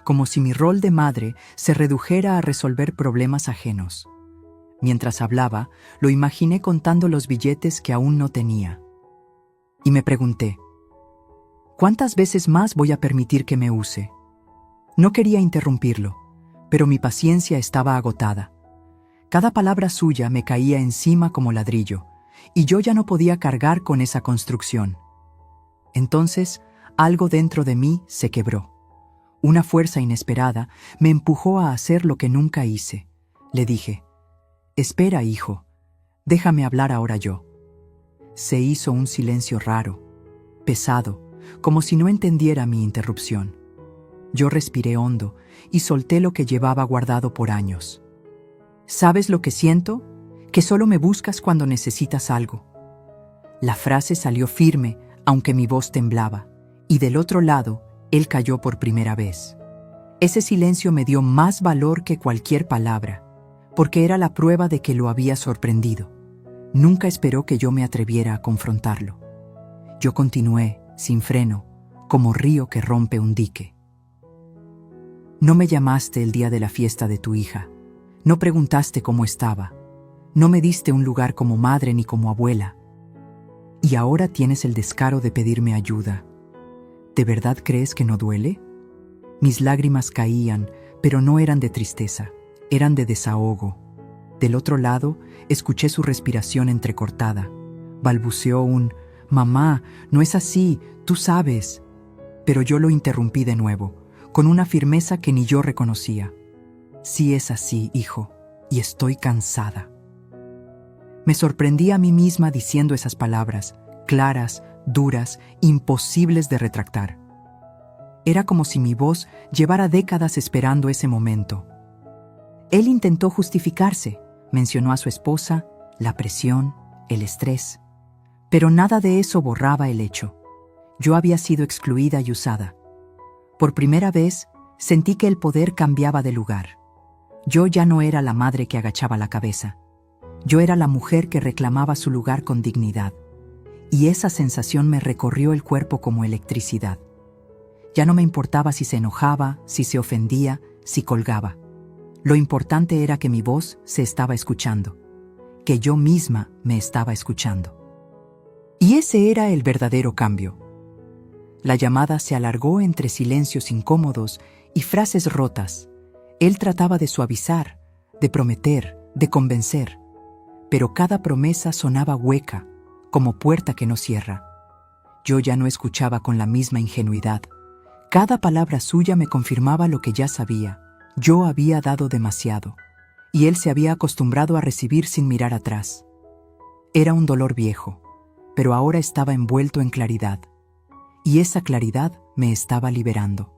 como si mi rol de madre se redujera a resolver problemas ajenos. Mientras hablaba, lo imaginé contando los billetes que aún no tenía. Y me pregunté, ¿cuántas veces más voy a permitir que me use? No quería interrumpirlo, pero mi paciencia estaba agotada. Cada palabra suya me caía encima como ladrillo, y yo ya no podía cargar con esa construcción. Entonces, algo dentro de mí se quebró. Una fuerza inesperada me empujó a hacer lo que nunca hice. Le dije, «Espera, hijo, déjame hablar ahora yo». Se hizo un silencio raro, pesado, como si no entendiera mi interrupción. Yo respiré hondo y solté lo que llevaba guardado por años. «¿Sabes lo que siento? Que solo me buscas cuando necesitas algo». La frase salió firme, aunque mi voz temblaba, y del otro lado, él cayó por primera vez. Ese silencio me dio más valor que cualquier palabra, porque era la prueba de que lo había sorprendido. Nunca esperó que yo me atreviera a confrontarlo. Yo continué, sin freno, como río que rompe un dique. «No me llamaste el día de la fiesta de tu hija. No preguntaste cómo estaba. No me diste un lugar como madre ni como abuela. Y ahora tienes el descaro de pedirme ayuda. ¿De verdad crees que no duele?». Mis lágrimas caían, pero no eran de tristeza, eran de desahogo. Del otro lado, escuché su respiración entrecortada. Balbuceó un «Mamá, no es así, tú sabes». Pero yo lo interrumpí de nuevo, con una firmeza que ni yo reconocía. «Sí es así, hijo, y estoy cansada». Me sorprendí a mí misma diciendo esas palabras, claras, duras, imposibles de retractar. Era como si mi voz llevara décadas esperando ese momento. Él intentó justificarse, mencionó a su esposa, la presión, el estrés. Pero nada de eso borraba el hecho. Yo había sido excluida y usada. Por primera vez, sentí que el poder cambiaba de lugar. Yo ya no era la madre que agachaba la cabeza. Yo era la mujer que reclamaba su lugar con dignidad. Y esa sensación me recorrió el cuerpo como electricidad. Ya no me importaba si se enojaba, si se ofendía, si colgaba. Lo importante era que mi voz se estaba escuchando, que yo misma me estaba escuchando. Y ese era el verdadero cambio. La llamada se alargó entre silencios incómodos y frases rotas. Él trataba de suavizar, de prometer, de convencer, pero cada promesa sonaba hueca, como puerta que no cierra. Yo ya no escuchaba con la misma ingenuidad. Cada palabra suya me confirmaba lo que ya sabía. Yo había dado demasiado, y él se había acostumbrado a recibir sin mirar atrás. Era un dolor viejo, pero ahora estaba envuelto en claridad, y esa claridad me estaba liberando.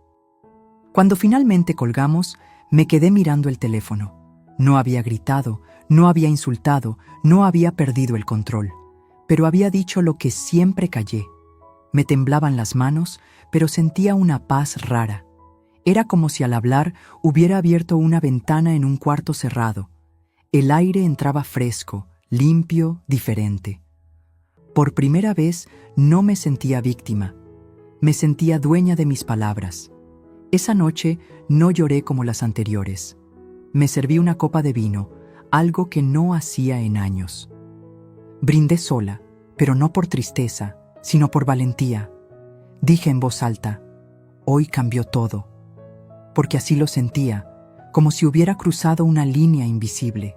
Cuando finalmente colgamos, me quedé mirando el teléfono. No había gritado, no había insultado, no había perdido el control, pero había dicho lo que siempre callé. Me temblaban las manos, pero sentía una paz rara. Era como si al hablar hubiera abierto una ventana en un cuarto cerrado. El aire entraba fresco, limpio, diferente. Por primera vez no me sentía víctima. Me sentía dueña de mis palabras. Esa noche no lloré como las anteriores. Me serví una copa de vino, algo que no hacía en años. Brindé sola, pero no por tristeza, sino por valentía. Dije en voz alta, hoy cambió todo. Porque así lo sentía, como si hubiera cruzado una línea invisible.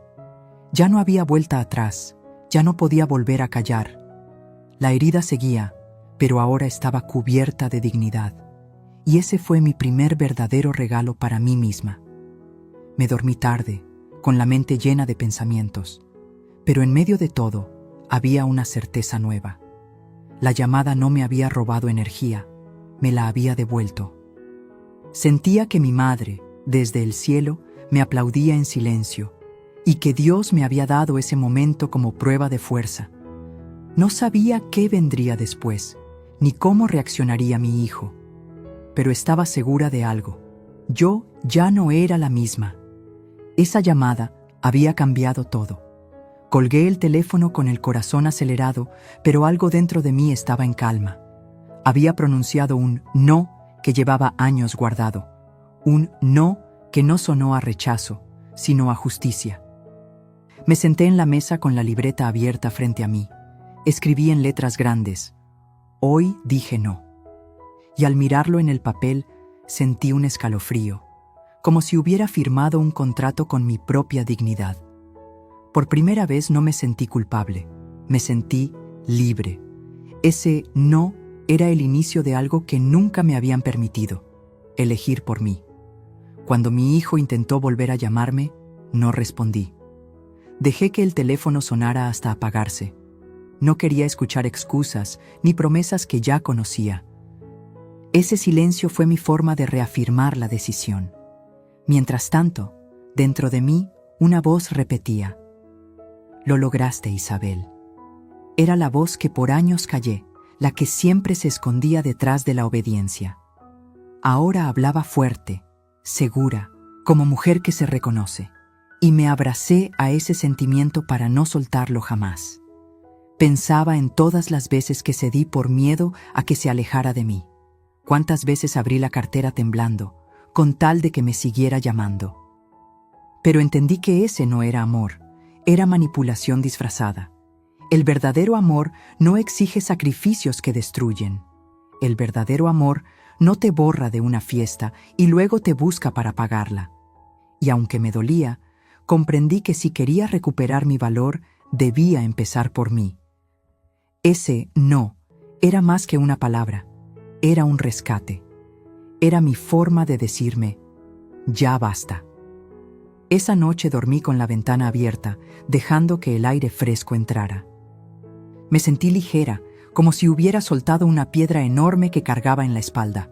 Ya no había vuelta atrás, ya no podía volver a callar. La herida seguía, pero ahora estaba cubierta de dignidad. Y ese fue mi primer verdadero regalo para mí misma. Me dormí tarde, con la mente llena de pensamientos. Pero en medio de todo, había una certeza nueva. La llamada no me había robado energía, me la había devuelto. Sentía que mi madre, desde el cielo, me aplaudía en silencio, y que Dios me había dado ese momento como prueba de fuerza. No sabía qué vendría después, ni cómo reaccionaría mi hijo, pero estaba segura de algo. Yo ya no era la misma. Esa llamada había cambiado todo. Colgué el teléfono con el corazón acelerado, pero algo dentro de mí estaba en calma. Había pronunciado un no que llevaba años guardado. Un no que no sonó a rechazo, sino a justicia. Me senté en la mesa con la libreta abierta frente a mí. Escribí en letras grandes: hoy dije no. Y al mirarlo en el papel, sentí un escalofrío, como si hubiera firmado un contrato con mi propia dignidad. Por primera vez no me sentí culpable, me sentí libre. Ese no era el inicio de algo que nunca me habían permitido: elegir por mí. Cuando mi hijo intentó volver a llamarme, no respondí. Dejé que el teléfono sonara hasta apagarse. No quería escuchar excusas ni promesas que ya conocía. Ese silencio fue mi forma de reafirmar la decisión. Mientras tanto, dentro de mí, una voz repetía: lo lograste, Isabel. Era la voz que por años callé, la que siempre se escondía detrás de la obediencia. Ahora hablaba fuerte, segura, como mujer que se reconoce, y me abracé a ese sentimiento para no soltarlo jamás. Pensaba en todas las veces que cedí por miedo a que se alejara de mí. Cuántas veces abrí la cartera temblando, con tal de que me siguiera llamando. Pero entendí que ese no era amor, era manipulación disfrazada. El verdadero amor no exige sacrificios que destruyen. El verdadero amor no te borra de una fiesta y luego te busca para pagarla. Y aunque me dolía, comprendí que si quería recuperar mi valor, debía empezar por mí. Ese no era más que una palabra, era un rescate. Era mi forma de decirme: ya basta. Esa noche dormí con la ventana abierta, dejando que el aire fresco entrara. Me sentí ligera, como si hubiera soltado una piedra enorme que cargaba en la espalda.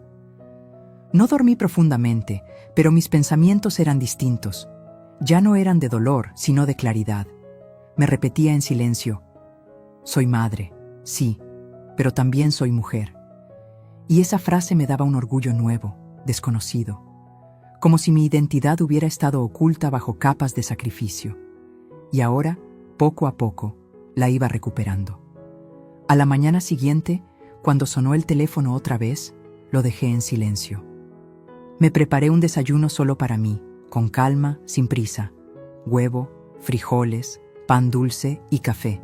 No dormí profundamente, pero mis pensamientos eran distintos. Ya no eran de dolor, sino de claridad. Me repetía en silencio: soy madre, sí, pero también soy mujer. Y esa frase me daba un orgullo nuevo, desconocido, como si mi identidad hubiera estado oculta bajo capas de sacrificio. Y ahora, poco a poco, la iba recuperando. A la mañana siguiente, cuando sonó el teléfono otra vez, lo dejé en silencio. Me preparé un desayuno solo para mí, con calma, sin prisa: huevo, frijoles, pan dulce y café.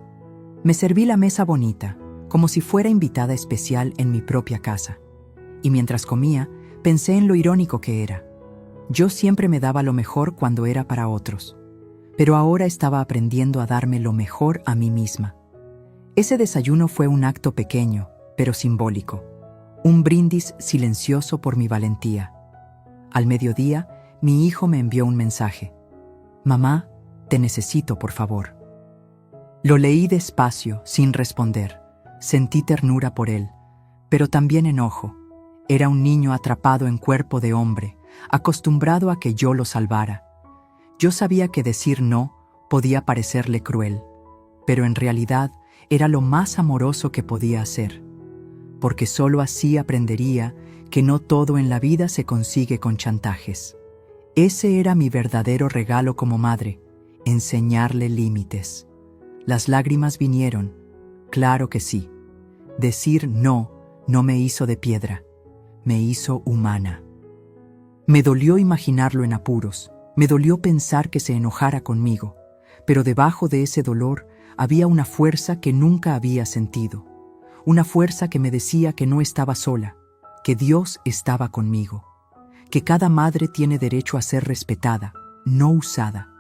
Me serví la mesa bonita, como si fuera invitada especial en mi propia casa. Y mientras comía, pensé en lo irónico que era. Yo siempre me daba lo mejor cuando era para otros, pero ahora estaba aprendiendo a darme lo mejor a mí misma. Ese desayuno fue un acto pequeño, pero simbólico. Un brindis silencioso por mi valentía. Al mediodía, mi hijo me envió un mensaje: mamá, te necesito, por favor. Lo leí despacio, sin responder. Sentí ternura por él, pero también enojo. Era un niño atrapado en cuerpo de hombre, acostumbrado a que yo lo salvara. Yo sabía que decir no podía parecerle cruel, pero en realidad era lo más amoroso que podía hacer, porque solo así aprendería que no todo en la vida se consigue con chantajes. Ese era mi verdadero regalo como madre: enseñarle límites. Las lágrimas vinieron, claro que sí. Decir no me hizo de piedra, me hizo humana. Me dolió imaginarlo en apuros, me dolió pensar que se enojara conmigo, pero debajo de ese dolor había una fuerza que nunca había sentido, una fuerza que me decía que no estaba sola, que Dios estaba conmigo, que cada madre tiene derecho a ser respetada, no usada.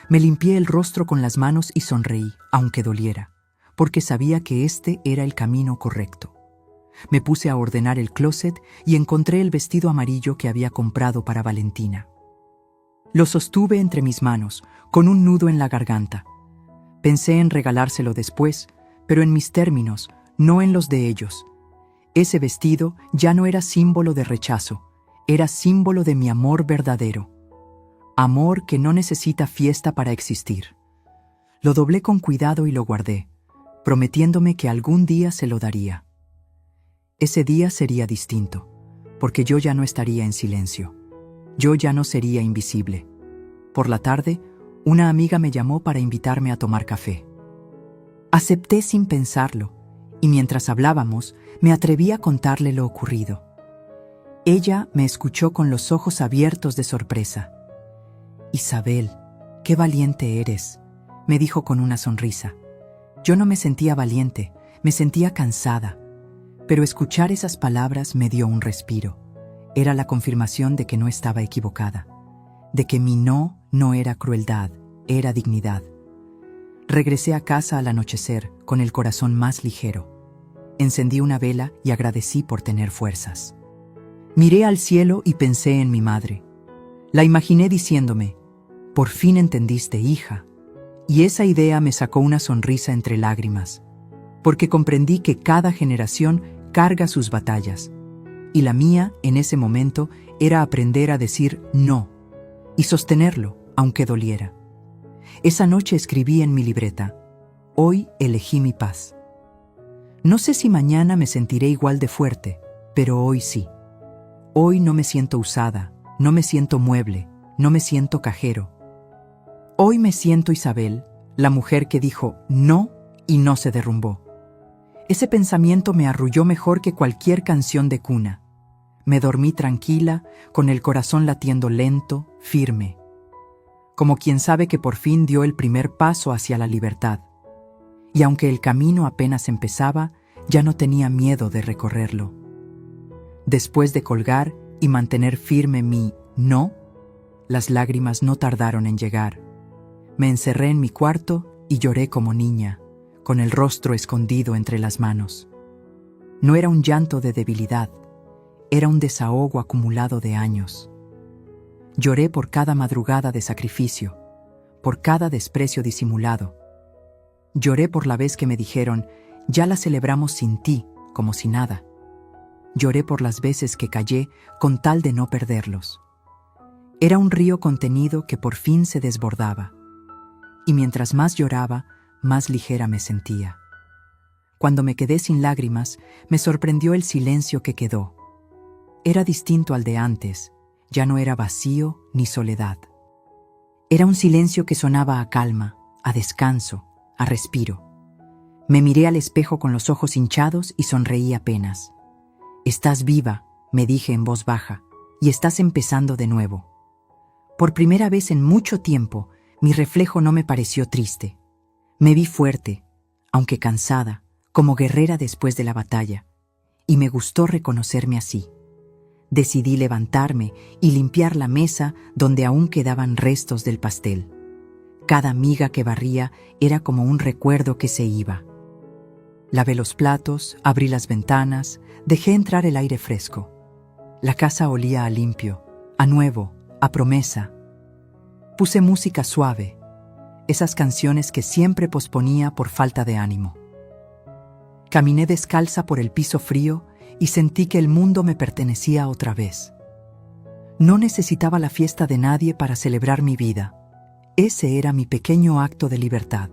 Me limpié el rostro con las manos y sonreí, aunque doliera, porque sabía que este era el camino correcto. Me puse a ordenar el closet y encontré el vestido amarillo que había comprado para Valentina. Lo sostuve entre mis manos, con un nudo en la garganta. Pensé en regalárselo después, pero en mis términos, no en los de ellos. Ese vestido ya no era símbolo de rechazo, era símbolo de mi amor verdadero. Amor que no necesita fiesta para existir. Lo doblé con cuidado y lo guardé, prometiéndome que algún día se lo daría. Ese día sería distinto, porque yo ya no estaría en silencio. Yo ya no sería invisible. Por la tarde, una amiga me llamó para invitarme a tomar café. Acepté sin pensarlo, y mientras hablábamos, me atreví a contarle lo ocurrido. Ella me escuchó con los ojos abiertos de sorpresa. «Isabel, qué valiente eres», me dijo con una sonrisa. Yo no me sentía valiente, me sentía cansada, pero escuchar esas palabras me dio un respiro. Era la confirmación de que no estaba equivocada, de que mi no era crueldad, era dignidad. Regresé a casa al anochecer con el corazón más ligero. Encendí una vela y agradecí por tener fuerzas. Miré al cielo y pensé en mi madre. La imaginé diciéndome: «Por fin entendiste, hija». Y esa idea me sacó una sonrisa entre lágrimas, porque comprendí que cada generación carga sus batallas, y la mía, en ese momento, era aprender a decir no, y sostenerlo, aunque doliera. Esa noche escribí en mi libreta: «Hoy elegí mi paz». No sé si mañana me sentiré igual de fuerte, pero hoy sí. Hoy no me siento usada, no me siento mueble, no me siento cajero. Hoy me siento Isabel, la mujer que dijo no y no se derrumbó. Ese pensamiento me arrulló mejor que cualquier canción de cuna. Me dormí tranquila, con el corazón latiendo lento, firme, como quien sabe que por fin dio el primer paso hacia la libertad. Y aunque el camino apenas empezaba, ya no tenía miedo de recorrerlo. Después de colgar y mantener firme mi no, las lágrimas no tardaron en llegar. Me encerré en mi cuarto y lloré como niña, con el rostro escondido entre las manos. No era un llanto de debilidad, era un desahogo acumulado de años. Lloré por cada madrugada de sacrificio, por cada desprecio disimulado. Lloré por la vez que me dijeron: «Ya la celebramos sin ti», como si nada. Lloré por las veces que callé con tal de no perderlos. Era un río contenido que por fin se desbordaba. Y mientras más lloraba, más ligera me sentía. Cuando me quedé sin lágrimas, me sorprendió el silencio que quedó. Era distinto al de antes, ya no era vacío ni soledad. Era un silencio que sonaba a calma, a descanso, a respiro. Me miré al espejo con los ojos hinchados y sonreí apenas. «Estás viva», me dije en voz baja, «y estás empezando de nuevo». Por primera vez en mucho tiempo, mi reflejo no me pareció triste. Me vi fuerte, aunque cansada, como guerrera después de la batalla, y me gustó reconocerme así. Decidí levantarme y limpiar la mesa donde aún quedaban restos del pastel. Cada miga que barría era como un recuerdo que se iba. Lavé los platos, abrí las ventanas, dejé entrar el aire fresco. La casa olía a limpio, a nuevo, a promesa. Puse música suave, esas canciones que siempre posponía por falta de ánimo. Caminé descalza por el piso frío y sentí que el mundo me pertenecía otra vez. No necesitaba la fiesta de nadie para celebrar mi vida. Ese era mi pequeño acto de libertad.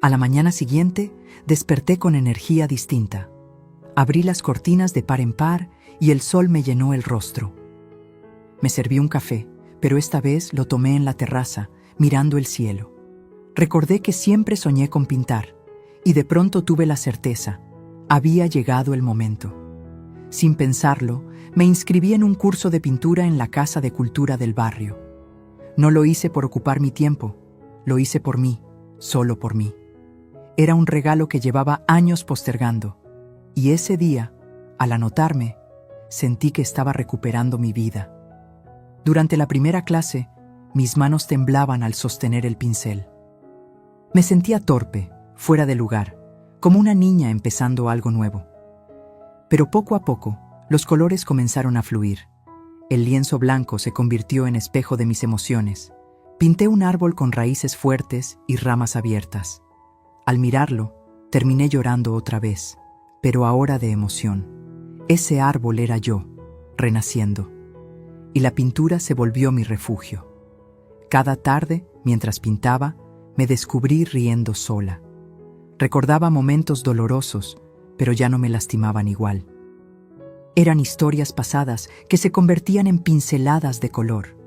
A la mañana siguiente, desperté con energía distinta. Abrí las cortinas de par en par y el sol me llenó el rostro. Me serví un café, pero esta vez lo tomé en la terraza, mirando el cielo. Recordé que siempre soñé con pintar, y de pronto tuve la certeza: había llegado el momento. Sin pensarlo, me inscribí en un curso de pintura en la Casa de Cultura del barrio. No lo hice por ocupar mi tiempo, lo hice por mí, solo por mí. Era un regalo que llevaba años postergando, y ese día, al anotarme, sentí que estaba recuperando mi vida. Durante la primera clase, mis manos temblaban al sostener el pincel. Me sentía torpe, fuera de lugar, como una niña empezando algo nuevo. Pero poco a poco, los colores comenzaron a fluir. El lienzo blanco se convirtió en espejo de mis emociones. Pinté un árbol con raíces fuertes y ramas abiertas. Al mirarlo, terminé llorando otra vez, pero ahora de emoción. Ese árbol era yo, renaciendo. Y la pintura se volvió mi refugio. Cada tarde, mientras pintaba, me descubrí riendo sola. Recordaba momentos dolorosos, pero ya no me lastimaban igual. Eran historias pasadas que se convertían en pinceladas de color.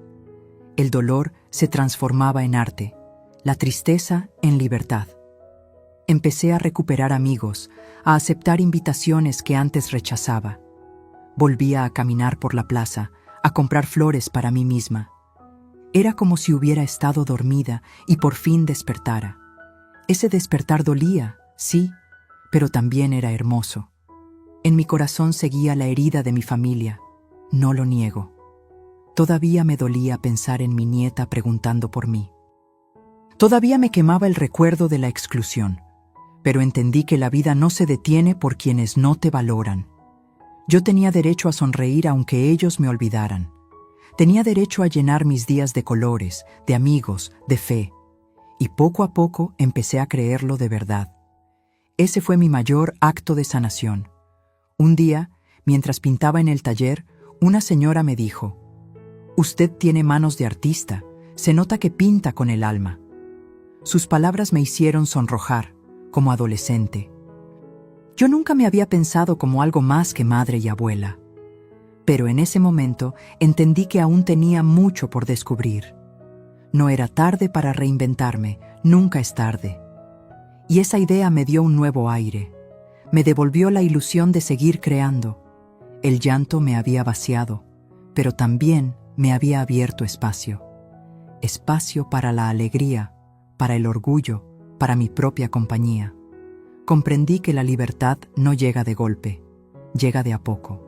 El dolor se transformaba en arte, la tristeza en libertad. Empecé a recuperar amigos, a aceptar invitaciones que antes rechazaba. Volvía a caminar por la plaza, a comprar flores para mí misma. Era como si hubiera estado dormida y por fin despertara. Ese despertar dolía, sí, pero también era hermoso. En mi corazón seguía la herida de mi familia, no lo niego. Todavía me dolía pensar en mi nieta preguntando por mí. Todavía me quemaba el recuerdo de la exclusión, pero entendí que la vida no se detiene por quienes no te valoran. Yo tenía derecho a sonreír aunque ellos me olvidaran. Tenía derecho a llenar mis días de colores, de amigos, de fe. Y poco a poco empecé a creerlo de verdad. Ese fue mi mayor acto de sanación. Un día, mientras pintaba en el taller, una señora me dijo: «Usted tiene manos de artista, se nota que pinta con el alma». Sus palabras me hicieron sonrojar, como adolescente. Yo nunca me había pensado como algo más que madre y abuela. Pero en ese momento entendí que aún tenía mucho por descubrir. No era tarde para reinventarme, nunca es tarde. Y esa idea me dio un nuevo aire. Me devolvió la ilusión de seguir creando. El llanto me había vaciado, pero también me había abierto espacio. Espacio para la alegría, para el orgullo, para mi propia compañía. Comprendí que la libertad no llega de golpe, llega de a poco.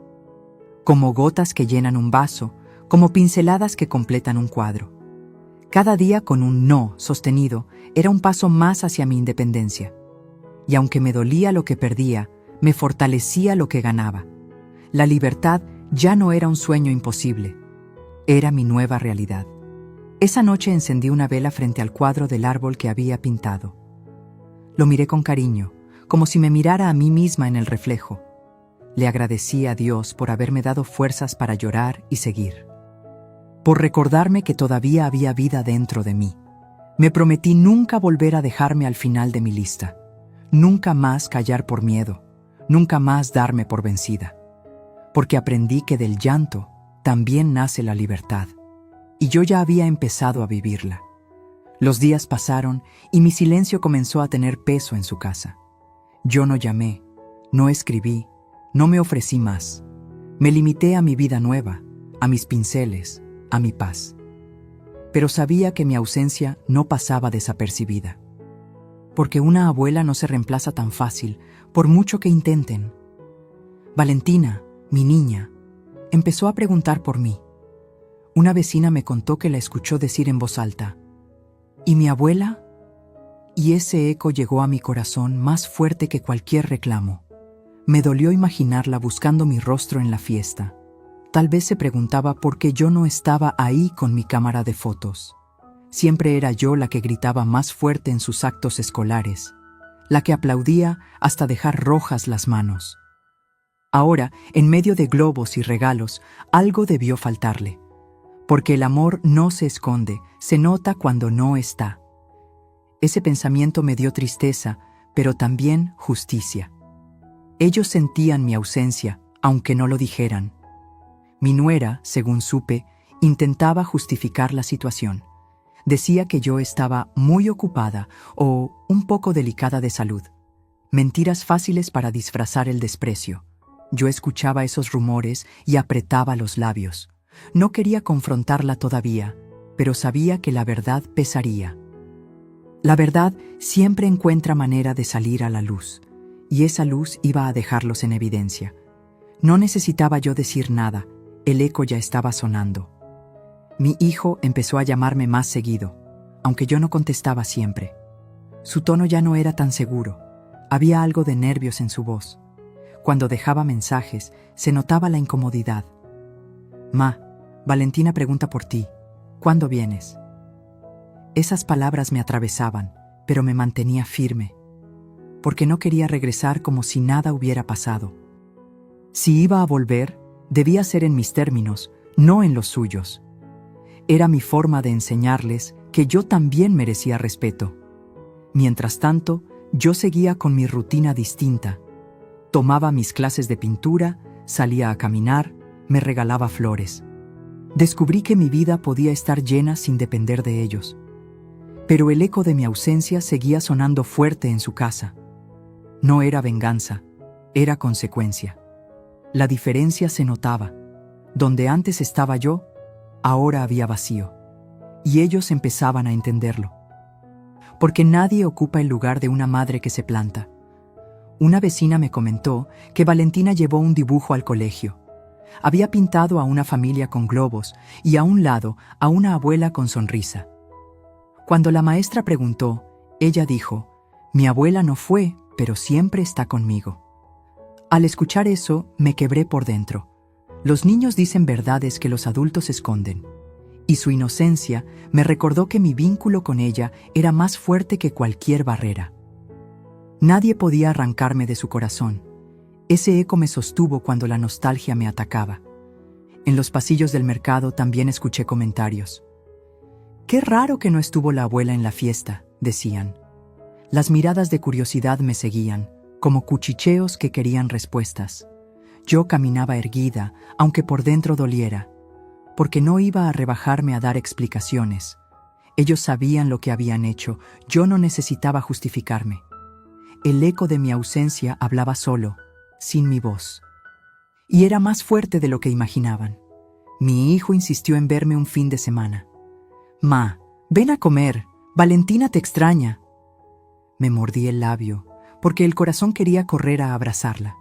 Como gotas que llenan un vaso, como pinceladas que completan un cuadro. Cada día con un no sostenido era un paso más hacia mi independencia. Y aunque me dolía lo que perdía, me fortalecía lo que ganaba. La libertad ya no era un sueño imposible, era mi nueva realidad. Esa noche encendí una vela frente al cuadro del árbol que había pintado. Lo miré con cariño, como si me mirara a mí misma en el reflejo. Le agradecí a Dios por haberme dado fuerzas para llorar y seguir. Por recordarme que todavía había vida dentro de mí. Me prometí nunca volver a dejarme al final de mi lista. Nunca más callar por miedo. Nunca más darme por vencida. Porque aprendí que del llanto también nace la libertad. Y yo ya había empezado a vivirla. Los días pasaron y mi silencio comenzó a tener peso en su casa. Yo no llamé, no escribí, no me ofrecí más. Me limité a mi vida nueva, a mis pinceles, a mi paz. Pero sabía que mi ausencia no pasaba desapercibida. Porque una abuela no se reemplaza tan fácil, por mucho que intenten. Valentina, mi niña, empezó a preguntar por mí. Una vecina me contó que la escuchó decir en voz alta: ¿y mi abuela? Y ese eco llegó a mi corazón más fuerte que cualquier reclamo. Me dolió imaginarla buscando mi rostro en la fiesta. Tal vez se preguntaba por qué yo no estaba ahí con mi cámara de fotos. Siempre era yo la que gritaba más fuerte en sus actos escolares, la que aplaudía hasta dejar rojas las manos. Ahora, en medio de globos y regalos, algo debió faltarle. Porque el amor no se esconde, se nota cuando no está. Ese pensamiento me dio tristeza, pero también justicia. Ellos sentían mi ausencia, aunque no lo dijeran. Mi nuera, según supe, intentaba justificar la situación. Decía que yo estaba muy ocupada o un poco delicada de salud. Mentiras fáciles para disfrazar el desprecio. Yo escuchaba esos rumores y apretaba los labios. No quería confrontarla todavía, pero sabía que la verdad pesaría. La verdad siempre encuentra manera de salir a la luz, y esa luz iba a dejarlos en evidencia. No necesitaba yo decir nada, el eco ya estaba sonando. Mi hijo empezó a llamarme más seguido, aunque yo no contestaba siempre. Su tono ya no era tan seguro, había algo de nervios en su voz. Cuando dejaba mensajes, se notaba la incomodidad. «Ma, Valentina pregunta por ti. ¿Cuándo vienes? Esas palabras me atravesaban, pero me mantenía firme, porque no quería regresar como si nada hubiera pasado. Si iba a volver, debía ser en mis términos, no en los suyos. Era mi forma de enseñarles que yo también merecía respeto. Mientras tanto, yo seguía con mi rutina distinta. Tomaba mis clases de pintura, salía a caminar, me regalaba flores. Descubrí que mi vida podía estar llena sin depender de ellos. Pero el eco de mi ausencia seguía sonando fuerte en su casa. No era venganza, era consecuencia. La diferencia se notaba. Donde antes estaba yo, ahora había vacío. Y ellos empezaban a entenderlo. Porque nadie ocupa el lugar de una madre que se planta. Una vecina me comentó que Valentina llevó un dibujo al colegio. Había pintado a una familia con globos y a un lado a una abuela con sonrisa. Cuando la maestra preguntó, ella dijo: «Mi abuela no fue, pero siempre está conmigo». Al escuchar eso, me quebré por dentro. Los niños dicen verdades que los adultos esconden. Y su inocencia me recordó que mi vínculo con ella era más fuerte que cualquier barrera. Nadie podía arrancarme de su corazón. Ese eco me sostuvo cuando la nostalgia me atacaba. En los pasillos del mercado también escuché comentarios. «Qué raro que no estuvo la abuela en la fiesta», decían. Las miradas de curiosidad me seguían, como cuchicheos que querían respuestas. Yo caminaba erguida, aunque por dentro doliera, porque no iba a rebajarme a dar explicaciones. Ellos sabían lo que habían hecho, yo no necesitaba justificarme. El eco de mi ausencia hablaba solo, sin mi voz. Y era más fuerte de lo que imaginaban. Mi hijo insistió en verme un fin de semana. «Ma, ven a comer, Valentina te extraña». Me mordí el labio, porque el corazón quería correr a abrazarla.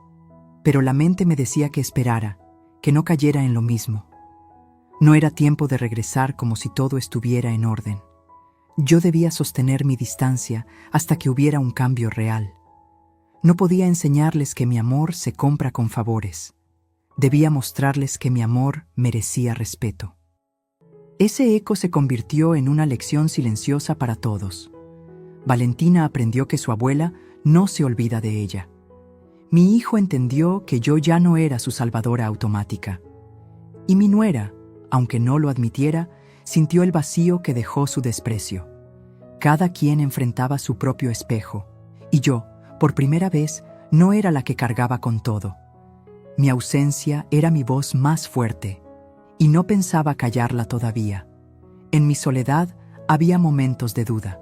Pero la mente me decía que esperara, que no cayera en lo mismo. No era tiempo de regresar como si todo estuviera en orden. Yo debía sostener mi distancia hasta que hubiera un cambio real. No podía enseñarles que mi amor se compra con favores. Debía mostrarles que mi amor merecía respeto. Ese eco se convirtió en una lección silenciosa para todos. Valentina aprendió que su abuela no se olvida de ella. Mi hijo entendió que yo ya no era su salvadora automática. Y mi nuera, aunque no lo admitiera, sintió el vacío que dejó su desprecio. Cada quien enfrentaba su propio espejo, y yo, por primera vez, no era la que cargaba con todo. Mi ausencia era mi voz más fuerte, y no pensaba callarla todavía. En mi soledad había momentos de duda.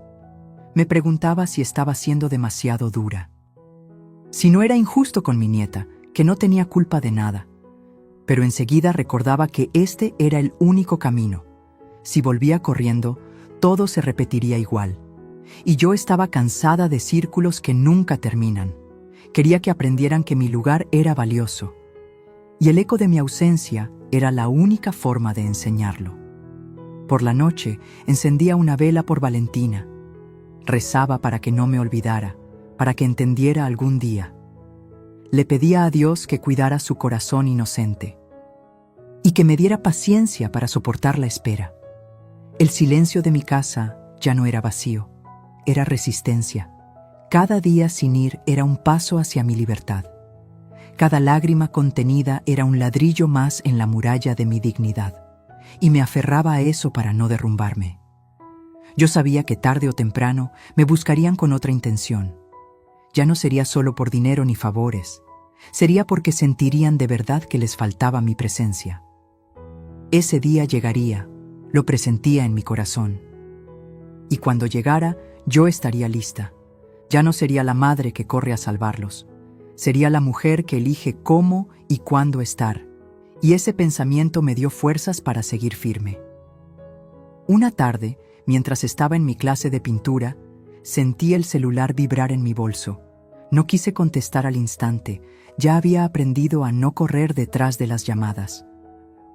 Me preguntaba si estaba siendo demasiado dura. Si no era injusto con mi nieta, que no tenía culpa de nada. Pero enseguida recordaba que este era el único camino. Si volvía corriendo, todo se repetiría igual. Y yo estaba cansada de círculos que nunca terminan. Quería que aprendieran que mi lugar era valioso. Y el eco de mi ausencia era la única forma de enseñarlo. Por la noche, encendía una vela por Valentina. Rezaba para que no me olvidara, para que entendiera algún día. Le pedía a Dios que cuidara su corazón inocente y que me diera paciencia para soportar la espera. El silencio de mi casa ya no era vacío, era resistencia. Cada día sin ir era un paso hacia mi libertad. Cada lágrima contenida era un ladrillo más en la muralla de mi dignidad, y me aferraba a eso para no derrumbarme. Yo sabía que tarde o temprano me buscarían con otra intención. Ya no sería solo por dinero ni favores, sería porque sentirían de verdad que les faltaba mi presencia. Ese día llegaría, lo presentía en mi corazón. Y cuando llegara, yo estaría lista. Ya no sería la madre que corre a salvarlos. Sería la mujer que elige cómo y cuándo estar. Y ese pensamiento me dio fuerzas para seguir firme. Una tarde, mientras estaba en mi clase de pintura, sentí el celular vibrar en mi bolso. No quise contestar al instante, ya había aprendido a no correr detrás de las llamadas.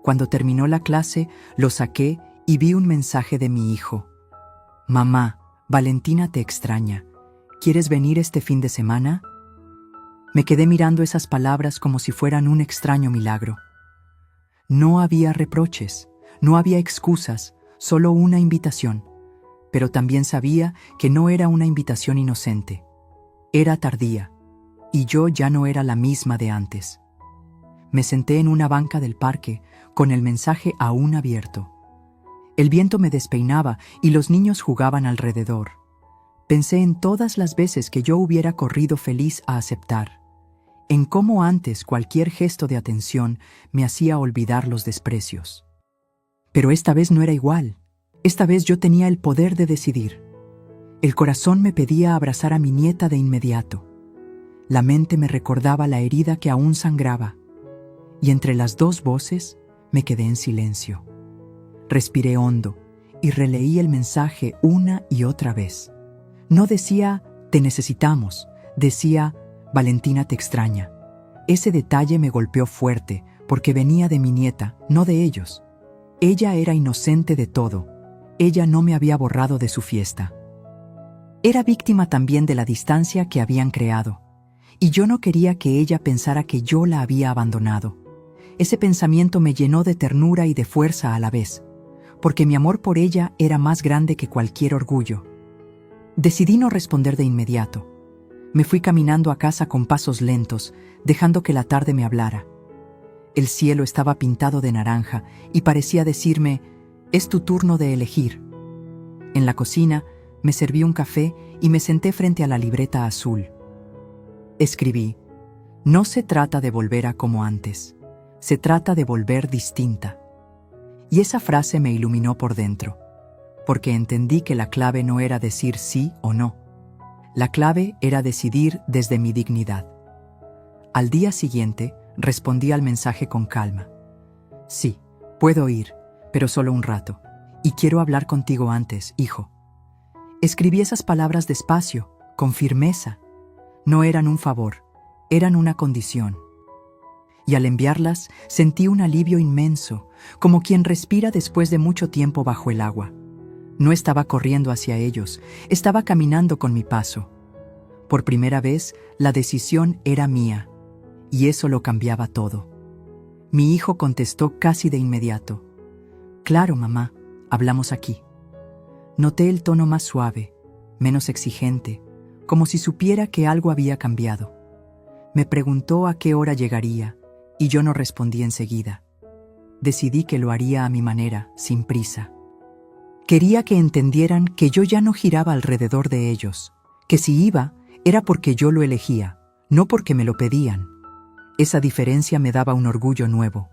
Cuando terminó la clase, lo saqué y vi un mensaje de mi hijo. «Mamá, Valentina te extraña. ¿Quieres venir este fin de semana?» Me quedé mirando esas palabras como si fueran un extraño milagro. No había reproches, No había excusas, solo una invitación. Pero también sabía que no era una invitación inocente. Era tardía, y yo ya no era la misma de antes. Me senté en una banca del parque, con el mensaje aún abierto. El viento me despeinaba y los niños jugaban alrededor. Pensé en todas las veces que yo hubiera corrido feliz a aceptar, en cómo antes cualquier gesto de atención me hacía olvidar los desprecios. Pero esta vez no era igual. Esta vez yo tenía el poder de decidir. El corazón me pedía abrazar a mi nieta de inmediato. La mente me recordaba la herida que aún sangraba. Y entre las dos voces me quedé en silencio. Respiré hondo y releí el mensaje una y otra vez. No decía, te necesitamos, decía, Valentina te extraña. Ese detalle me golpeó fuerte porque venía de mi nieta, no de ellos. Ella era inocente de todo. Ella no me había borrado de su fiesta. Era víctima también de la distancia que habían creado, y yo no quería que ella pensara que yo la había abandonado. Ese pensamiento me llenó de ternura y de fuerza a la vez, porque mi amor por ella era más grande que cualquier orgullo. Decidí no responder de inmediato. Me fui caminando a casa con pasos lentos, dejando que la tarde me hablara. El cielo estaba pintado de naranja y parecía decirme, es tu turno de elegir. En la cocina me serví un café y me senté frente a la libreta azul. Escribí, no se trata de volver a como antes, se trata de volver distinta. Y esa frase me iluminó por dentro, porque entendí que la clave no era decir sí o no. La clave era decidir desde mi dignidad. Al día siguiente, respondí al mensaje con calma. Sí, puedo ir, pero solo un rato, y quiero hablar contigo antes, hijo. Escribí esas palabras despacio, con firmeza. No eran un favor, eran una condición. Y al enviarlas, sentí un alivio inmenso, como quien respira después de mucho tiempo bajo el agua. No estaba corriendo hacia ellos, estaba caminando con mi paso. Por primera vez, la decisión era mía, y eso lo cambiaba todo. Mi hijo contestó casi de inmediato. Claro, mamá, hablamos aquí. Noté el tono más suave, menos exigente, como si supiera que algo había cambiado. Me preguntó a qué hora llegaría, y yo no respondí enseguida. Decidí que lo haría a mi manera, sin prisa. Quería que entendieran que yo ya no giraba alrededor de ellos, que si iba, era porque yo lo elegía, no porque me lo pedían. Esa diferencia me daba un orgullo nuevo,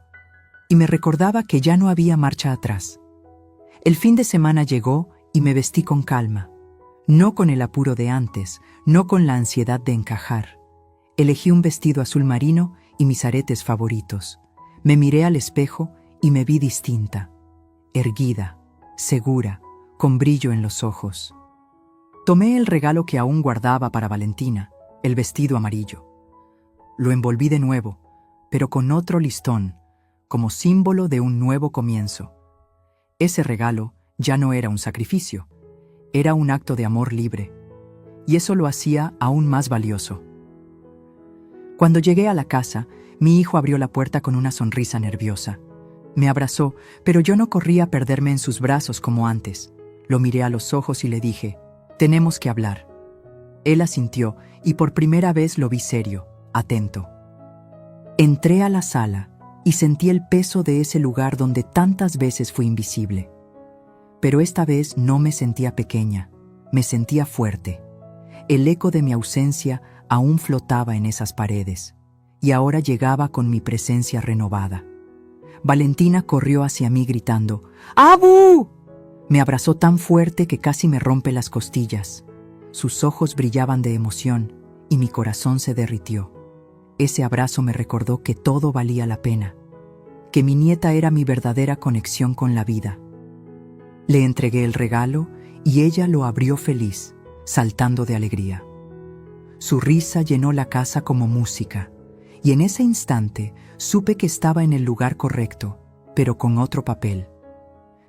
y me recordaba que ya no había marcha atrás. El fin de semana llegó y me vestí con calma, no con el apuro de antes, no con la ansiedad de encajar. Elegí un vestido azul marino y mis aretes favoritos. Me miré al espejo y me vi distinta, erguida, segura, con brillo en los ojos. Tomé el regalo que aún guardaba para Valentina, el vestido amarillo. Lo envolví de nuevo, pero con otro listón, como símbolo de un nuevo comienzo. Ese regalo ya no era un sacrificio, era un acto de amor libre, y eso lo hacía aún más valioso. Cuando llegué a la casa, mi hijo abrió la puerta con una sonrisa nerviosa. Me abrazó, pero yo no corrí a perderme en sus brazos como antes. Lo miré a los ojos y le dije, tenemos que hablar. Él asintió, y por primera vez lo vi serio, atento. Entré a la sala y sentí el peso de ese lugar donde tantas veces fui invisible. Pero esta vez no me sentía pequeña, me sentía fuerte. El eco de mi ausencia aún flotaba en esas paredes, y ahora llegaba con mi presencia renovada. Valentina corrió hacia mí gritando, ¡Abu! Me abrazó tan fuerte que casi me rompe las costillas. Sus ojos brillaban de emoción, y mi corazón se derritió. Ese abrazo me recordó que todo valía la pena, que mi nieta era mi verdadera conexión con la vida. Le entregué el regalo y ella lo abrió feliz, saltando de alegría. Su risa llenó la casa como música, y en ese instante supe que estaba en el lugar correcto, pero con otro papel.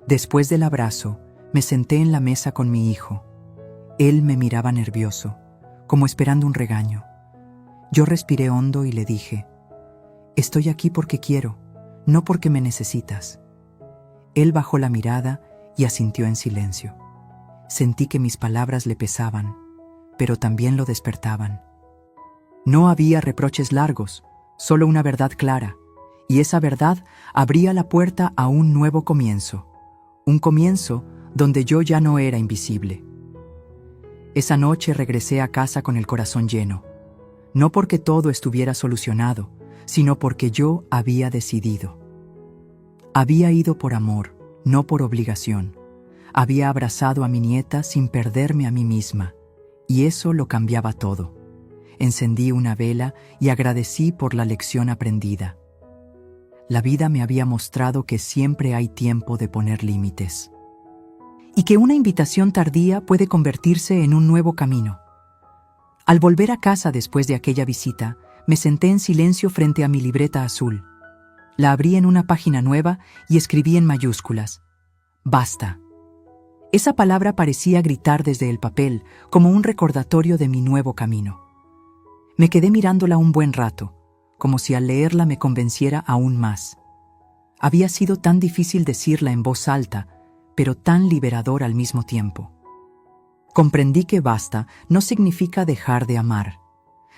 Después del abrazo, me senté en la mesa con mi hijo. Él me miraba nervioso, como esperando un regaño. Yo respiré hondo y le dije, estoy aquí porque quiero, no porque me necesitas. Él bajó la mirada y asintió en silencio. Sentí que mis palabras le pesaban, pero también lo despertaban. No había reproches largos, solo una verdad clara, y esa verdad abría la puerta a un nuevo comienzo, un comienzo donde yo ya no era invisible. Esa noche regresé a casa con el corazón lleno, no porque todo estuviera solucionado, sino porque yo había decidido. Había ido por amor, no por obligación. Había abrazado a mi nieta sin perderme a mí misma, y eso lo cambiaba todo. Encendí una vela y agradecí por la lección aprendida. La vida me había mostrado que siempre hay tiempo de poner límites. Y que una invitación tardía puede convertirse en un nuevo camino. Al volver a casa después de aquella visita, me senté en silencio frente a mi libreta azul. La abrí en una página nueva y escribí en mayúsculas: Basta. Esa palabra parecía gritar desde el papel, como un recordatorio de mi nuevo camino. Me quedé mirándola un buen rato, como si al leerla me convenciera aún más. Había sido tan difícil decirla en voz alta, pero tan liberador al mismo tiempo. Comprendí que basta no significa dejar de amar,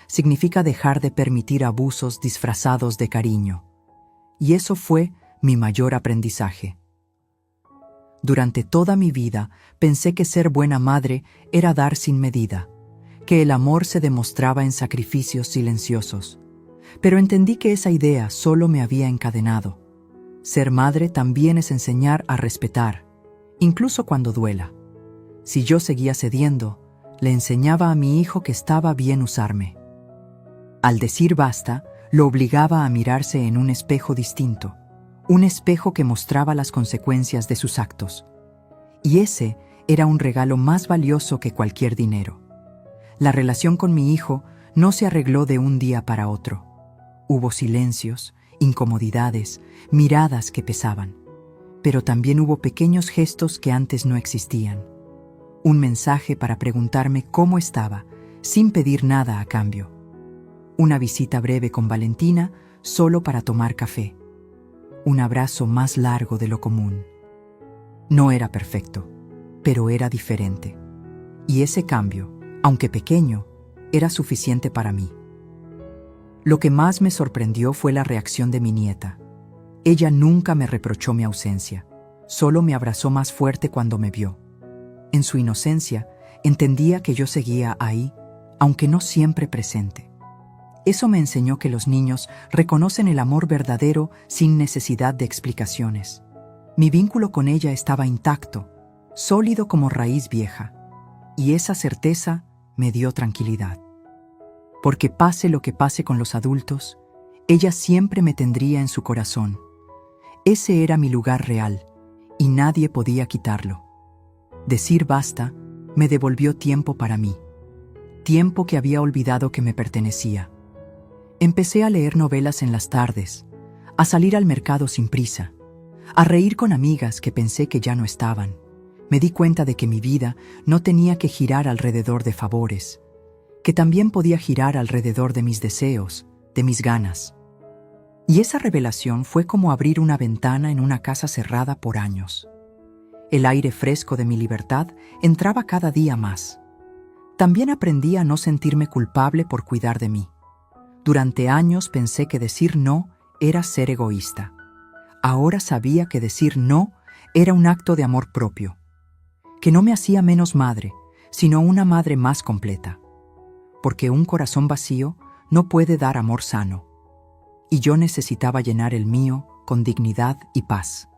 significa dejar de permitir abusos disfrazados de cariño. Y eso fue mi mayor aprendizaje. Durante toda mi vida pensé que ser buena madre era dar sin medida, que el amor se demostraba en sacrificios silenciosos. Pero entendí que esa idea solo me había encadenado. Ser madre también es enseñar a respetar, incluso cuando duela. Si yo seguía cediendo, le enseñaba a mi hijo que estaba bien usarme. Al decir basta, lo obligaba a mirarse en un espejo distinto, un espejo que mostraba las consecuencias de sus actos. Y ese era un regalo más valioso que cualquier dinero. La relación con mi hijo no se arregló de un día para otro. Hubo silencios, incomodidades, miradas que pesaban. Pero también hubo pequeños gestos que antes no existían. Un mensaje para preguntarme cómo estaba, sin pedir nada a cambio. Una visita breve con Valentina, solo para tomar café. Un abrazo más largo de lo común. No era perfecto, pero era diferente. Y ese cambio, aunque pequeño, era suficiente para mí. Lo que más me sorprendió fue la reacción de mi nieta. Ella nunca me reprochó mi ausencia, solo me abrazó más fuerte cuando me vio. En su inocencia, entendía que yo seguía ahí, aunque no siempre presente. Eso me enseñó que los niños reconocen el amor verdadero sin necesidad de explicaciones. Mi vínculo con ella estaba intacto, sólido como raíz vieja, y esa certeza me dio tranquilidad. Porque pase lo que pase con los adultos, ella siempre me tendría en su corazón. Ese era mi lugar real, y nadie podía quitarlo. Decir basta me devolvió tiempo para mí, tiempo que había olvidado que me pertenecía. Empecé a leer novelas en las tardes, a salir al mercado sin prisa, a reír con amigas que pensé que ya no estaban. Me di cuenta de que mi vida no tenía que girar alrededor de favores, que también podía girar alrededor de mis deseos, de mis ganas. Y esa revelación fue como abrir una ventana en una casa cerrada por años. El aire fresco de mi libertad entraba cada día más. También aprendí a no sentirme culpable por cuidar de mí. Durante años pensé que decir no era ser egoísta. Ahora sabía que decir no era un acto de amor propio, que no me hacía menos madre, sino una madre más completa. Porque un corazón vacío no puede dar amor sano. Y yo necesitaba llenar el mío con dignidad y paz.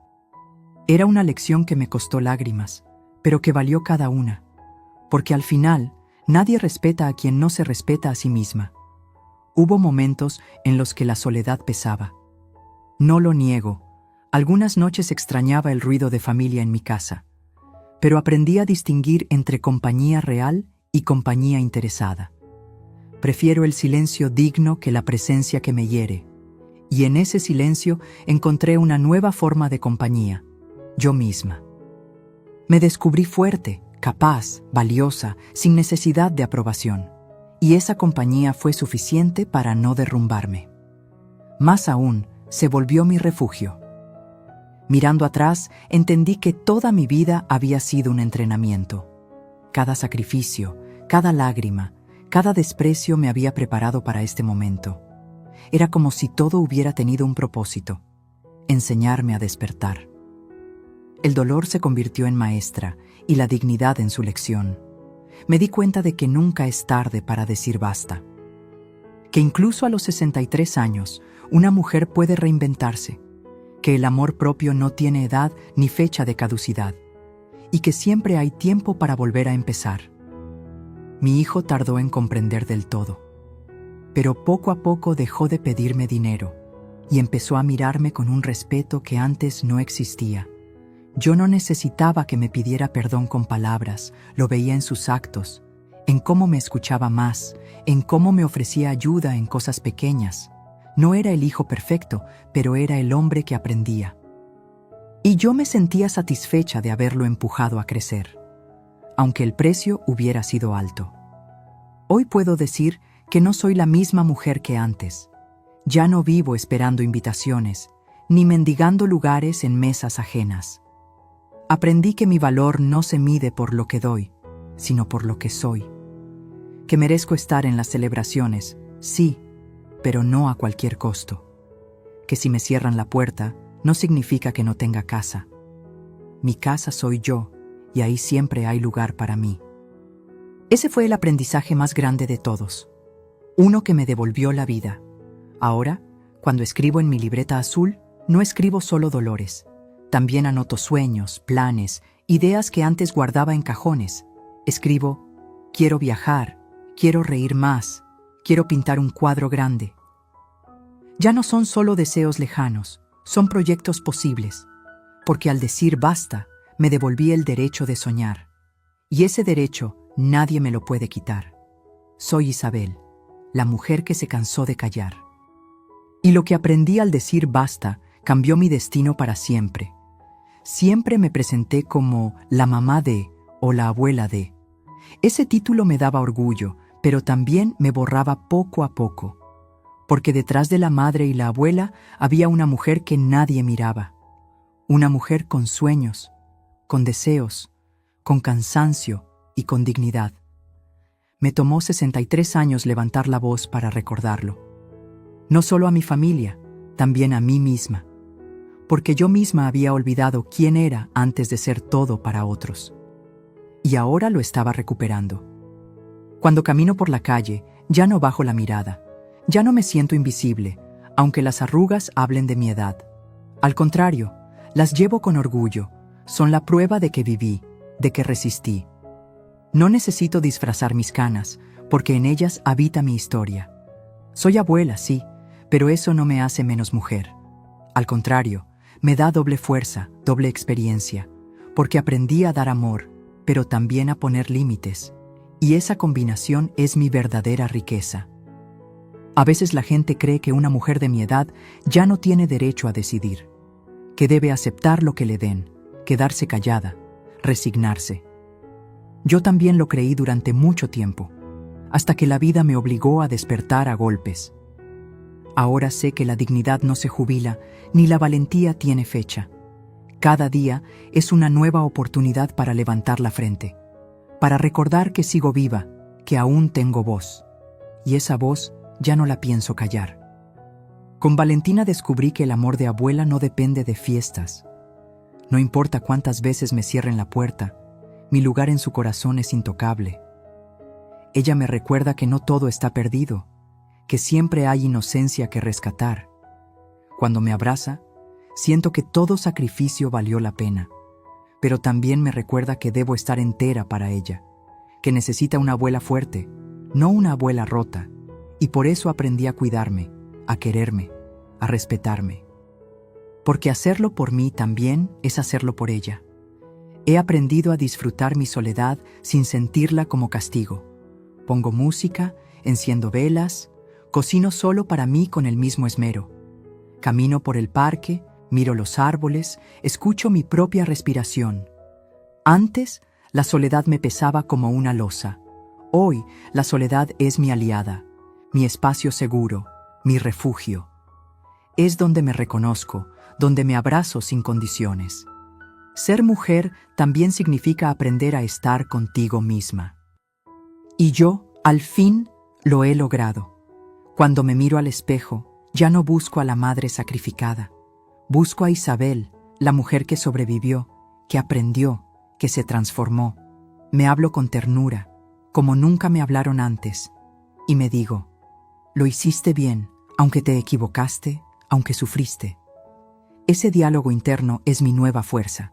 Era una lección que me costó lágrimas, pero que valió cada una, porque al final nadie respeta a quien no se respeta a sí misma. Hubo momentos en los que la soledad pesaba. No lo niego, algunas noches extrañaba el ruido de familia en mi casa, pero aprendí a distinguir entre compañía real y compañía interesada. Prefiero el silencio digno que la presencia que me hiere. Y en ese silencio encontré una nueva forma de compañía, yo misma. Me descubrí fuerte, capaz, valiosa, sin necesidad de aprobación. Y esa compañía fue suficiente para no derrumbarme. Más aún, se volvió mi refugio. Mirando atrás, entendí que toda mi vida había sido un entrenamiento. Cada sacrificio, cada lágrima, cada desprecio me había preparado para este momento. Era como si todo hubiera tenido un propósito: enseñarme a despertar. El dolor se convirtió en maestra y la dignidad en su lección. Me di cuenta de que nunca es tarde para decir basta. Que incluso a los 63 años, una mujer puede reinventarse. Que el amor propio no tiene edad ni fecha de caducidad. Y que siempre hay tiempo para volver a empezar. Mi hijo tardó en comprender del todo. Pero poco a poco dejó de pedirme dinero y empezó a mirarme con un respeto que antes no existía. Yo no necesitaba que me pidiera perdón con palabras, lo veía en sus actos, en cómo me escuchaba más, en cómo me ofrecía ayuda en cosas pequeñas. No era el hijo perfecto, pero era el hombre que aprendía. Y yo me sentía satisfecha de haberlo empujado a crecer, aunque el precio hubiera sido alto. Hoy puedo decir que no soy la misma mujer que antes. Ya no vivo esperando invitaciones, ni mendigando lugares en mesas ajenas. Aprendí que mi valor no se mide por lo que doy, sino por lo que soy. Que merezco estar en las celebraciones, sí, pero no a cualquier costo. Que si me cierran la puerta, no significa que no tenga casa. Mi casa soy yo, y ahí siempre hay lugar para mí. Ese fue el aprendizaje más grande de todos. Uno que me devolvió la vida. Ahora, cuando escribo en mi libreta azul, no escribo solo dolores. También anoto sueños, planes, ideas que antes guardaba en cajones. Escribo: quiero viajar, quiero reír más, quiero pintar un cuadro grande. Ya no son solo deseos lejanos, son proyectos posibles. Porque al decir basta, me devolví el derecho de soñar. Y ese derecho nadie me lo puede quitar. Soy Isabel, la mujer que se cansó de callar. Y lo que aprendí al decir basta cambió mi destino para siempre. Siempre me presenté como la mamá de o la abuela de. Ese título me daba orgullo, pero también me borraba poco a poco. Porque detrás de la madre y la abuela había una mujer que nadie miraba. Una mujer con sueños, con deseos, con cansancio y con dignidad. Me tomó 63 años levantar la voz para recordarlo. No solo a mi familia, también a mí misma. Porque yo misma había olvidado quién era antes de ser todo para otros. Y ahora lo estaba recuperando. Cuando camino por la calle, ya no bajo la mirada. Ya no me siento invisible, aunque las arrugas hablen de mi edad. Al contrario, las llevo con orgullo. Son la prueba de que viví, de que resistí. No necesito disfrazar mis canas, porque en ellas habita mi historia. Soy abuela, sí, pero eso no me hace menos mujer. Al contrario, me da doble fuerza, doble experiencia, porque aprendí a dar amor, pero también a poner límites, y esa combinación es mi verdadera riqueza. A veces la gente cree que una mujer de mi edad ya no tiene derecho a decidir, que debe aceptar lo que le den, quedarse callada, resignarse. Yo también lo creí durante mucho tiempo, hasta que la vida me obligó a despertar a golpes. Ahora sé que la dignidad no se jubila, ni la valentía tiene fecha. Cada día es una nueva oportunidad para levantar la frente, para recordar que sigo viva, que aún tengo voz. Y esa voz ya no la pienso callar. Con Valentina descubrí que el amor de abuela no depende de fiestas. No importa cuántas veces me cierren la puerta, mi lugar en su corazón es intocable. Ella me recuerda que no todo está perdido, que siempre hay inocencia que rescatar. Cuando me abraza, siento que todo sacrificio valió la pena, pero también me recuerda que debo estar entera para ella, que necesita una abuela fuerte, no una abuela rota, y por eso aprendí a cuidarme, a quererme, a respetarme. Porque hacerlo por mí también es hacerlo por ella. He aprendido a disfrutar mi soledad sin sentirla como castigo. Pongo música, enciendo velas, cocino solo para mí con el mismo esmero. Camino por el parque, miro los árboles, escucho mi propia respiración. Antes, la soledad me pesaba como una losa. Hoy, la soledad es mi aliada, mi espacio seguro, mi refugio. Es donde me reconozco, donde me abrazo sin condiciones. Ser mujer también significa aprender a estar contigo misma. Y yo, al fin, lo he logrado. Cuando me miro al espejo, ya no busco a la madre sacrificada. Busco a Isabel, la mujer que sobrevivió, que aprendió, que se transformó. Me hablo con ternura, como nunca me hablaron antes, y me digo, lo hiciste bien, aunque te equivocaste, aunque sufriste. Ese diálogo interno es mi nueva fuerza,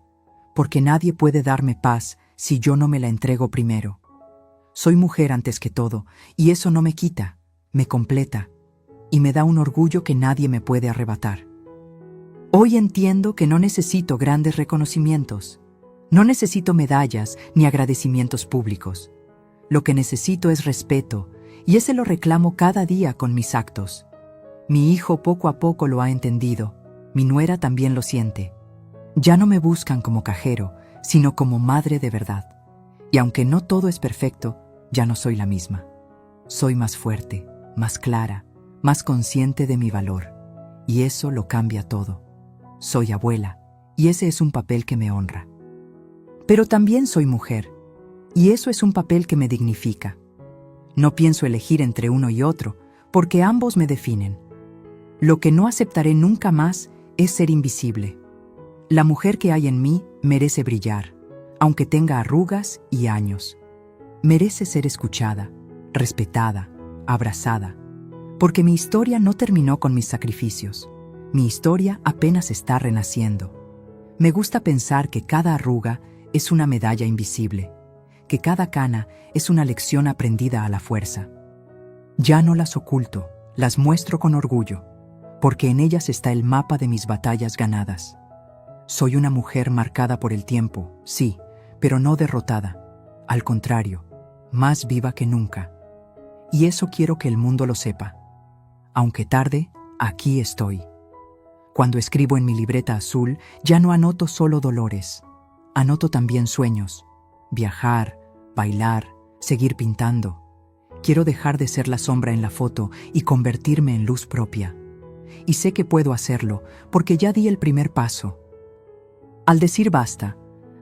porque nadie puede darme paz si yo no me la entrego primero. Soy mujer antes que todo, y eso no me quita, me completa, y me da un orgullo que nadie me puede arrebatar. Hoy entiendo que no necesito grandes reconocimientos, no necesito medallas ni agradecimientos públicos. Lo que necesito es respeto, y ese lo reclamo cada día con mis actos. Mi hijo poco a poco lo ha entendido, mi nuera también lo siente. Ya no me buscan como cajero, sino como madre de verdad. Y aunque no todo es perfecto, ya no soy la misma. Soy más fuerte, más clara, más consciente de mi valor. Y eso lo cambia todo. Soy abuela, y ese es un papel que me honra. Pero también soy mujer, y eso es un papel que me dignifica. No pienso elegir entre uno y otro, porque ambos me definen. Lo que no aceptaré nunca más es ser invisible. La mujer que hay en mí merece brillar, aunque tenga arrugas y años. Merece ser escuchada, respetada, abrazada, porque mi historia no terminó con mis sacrificios. Mi historia apenas está renaciendo. Me gusta pensar que cada arruga es una medalla invisible, que cada cana es una lección aprendida a la fuerza. Ya no las oculto, las muestro con orgullo, porque en ellas está el mapa de mis batallas ganadas. Soy una mujer marcada por el tiempo, sí, pero no derrotada. Al contrario, más viva que nunca. Y eso quiero que el mundo lo sepa. Aunque tarde, aquí estoy. Cuando escribo en mi libreta azul, ya no anoto solo dolores. Anoto también sueños. Viajar, bailar, seguir pintando. Quiero dejar de ser la sombra en la foto y convertirme en luz propia. Y sé que puedo hacerlo, porque ya di el primer paso. Al decir basta,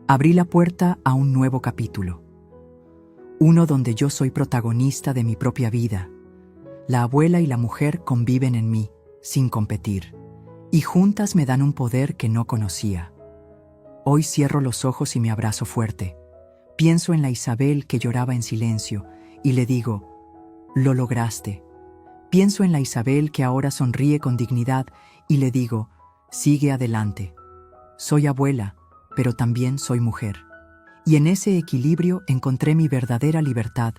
abrí la puerta a un nuevo capítulo. Uno donde yo soy protagonista de mi propia vida. La abuela y la mujer conviven en mí, sin competir. Y juntas me dan un poder que no conocía. Hoy cierro los ojos y me abrazo fuerte. Pienso en la Isabel que lloraba en silencio y le digo, lo lograste. Pienso en la Isabel que ahora sonríe con dignidad y le digo, sigue adelante. Soy abuela, pero también soy mujer. Y en ese equilibrio encontré mi verdadera libertad.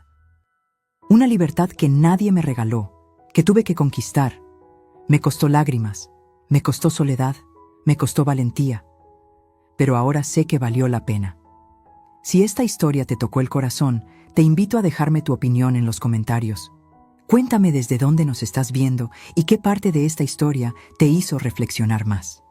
Una libertad que nadie me regaló, que tuve que conquistar. Me costó lágrimas, me costó soledad, me costó valentía. Pero ahora sé que valió la pena. Si esta historia te tocó el corazón, te invito a dejarme tu opinión en los comentarios. Cuéntame desde dónde nos estás viendo y qué parte de esta historia te hizo reflexionar más.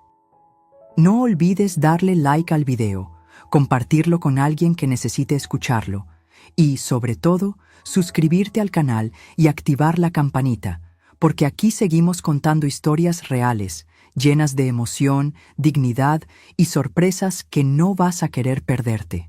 No olvides darle like al video, compartirlo con alguien que necesite escucharlo y, sobre todo, suscribirte al canal y activar la campanita, porque aquí seguimos contando historias reales, llenas de emoción, dignidad y sorpresas que no vas a querer perderte.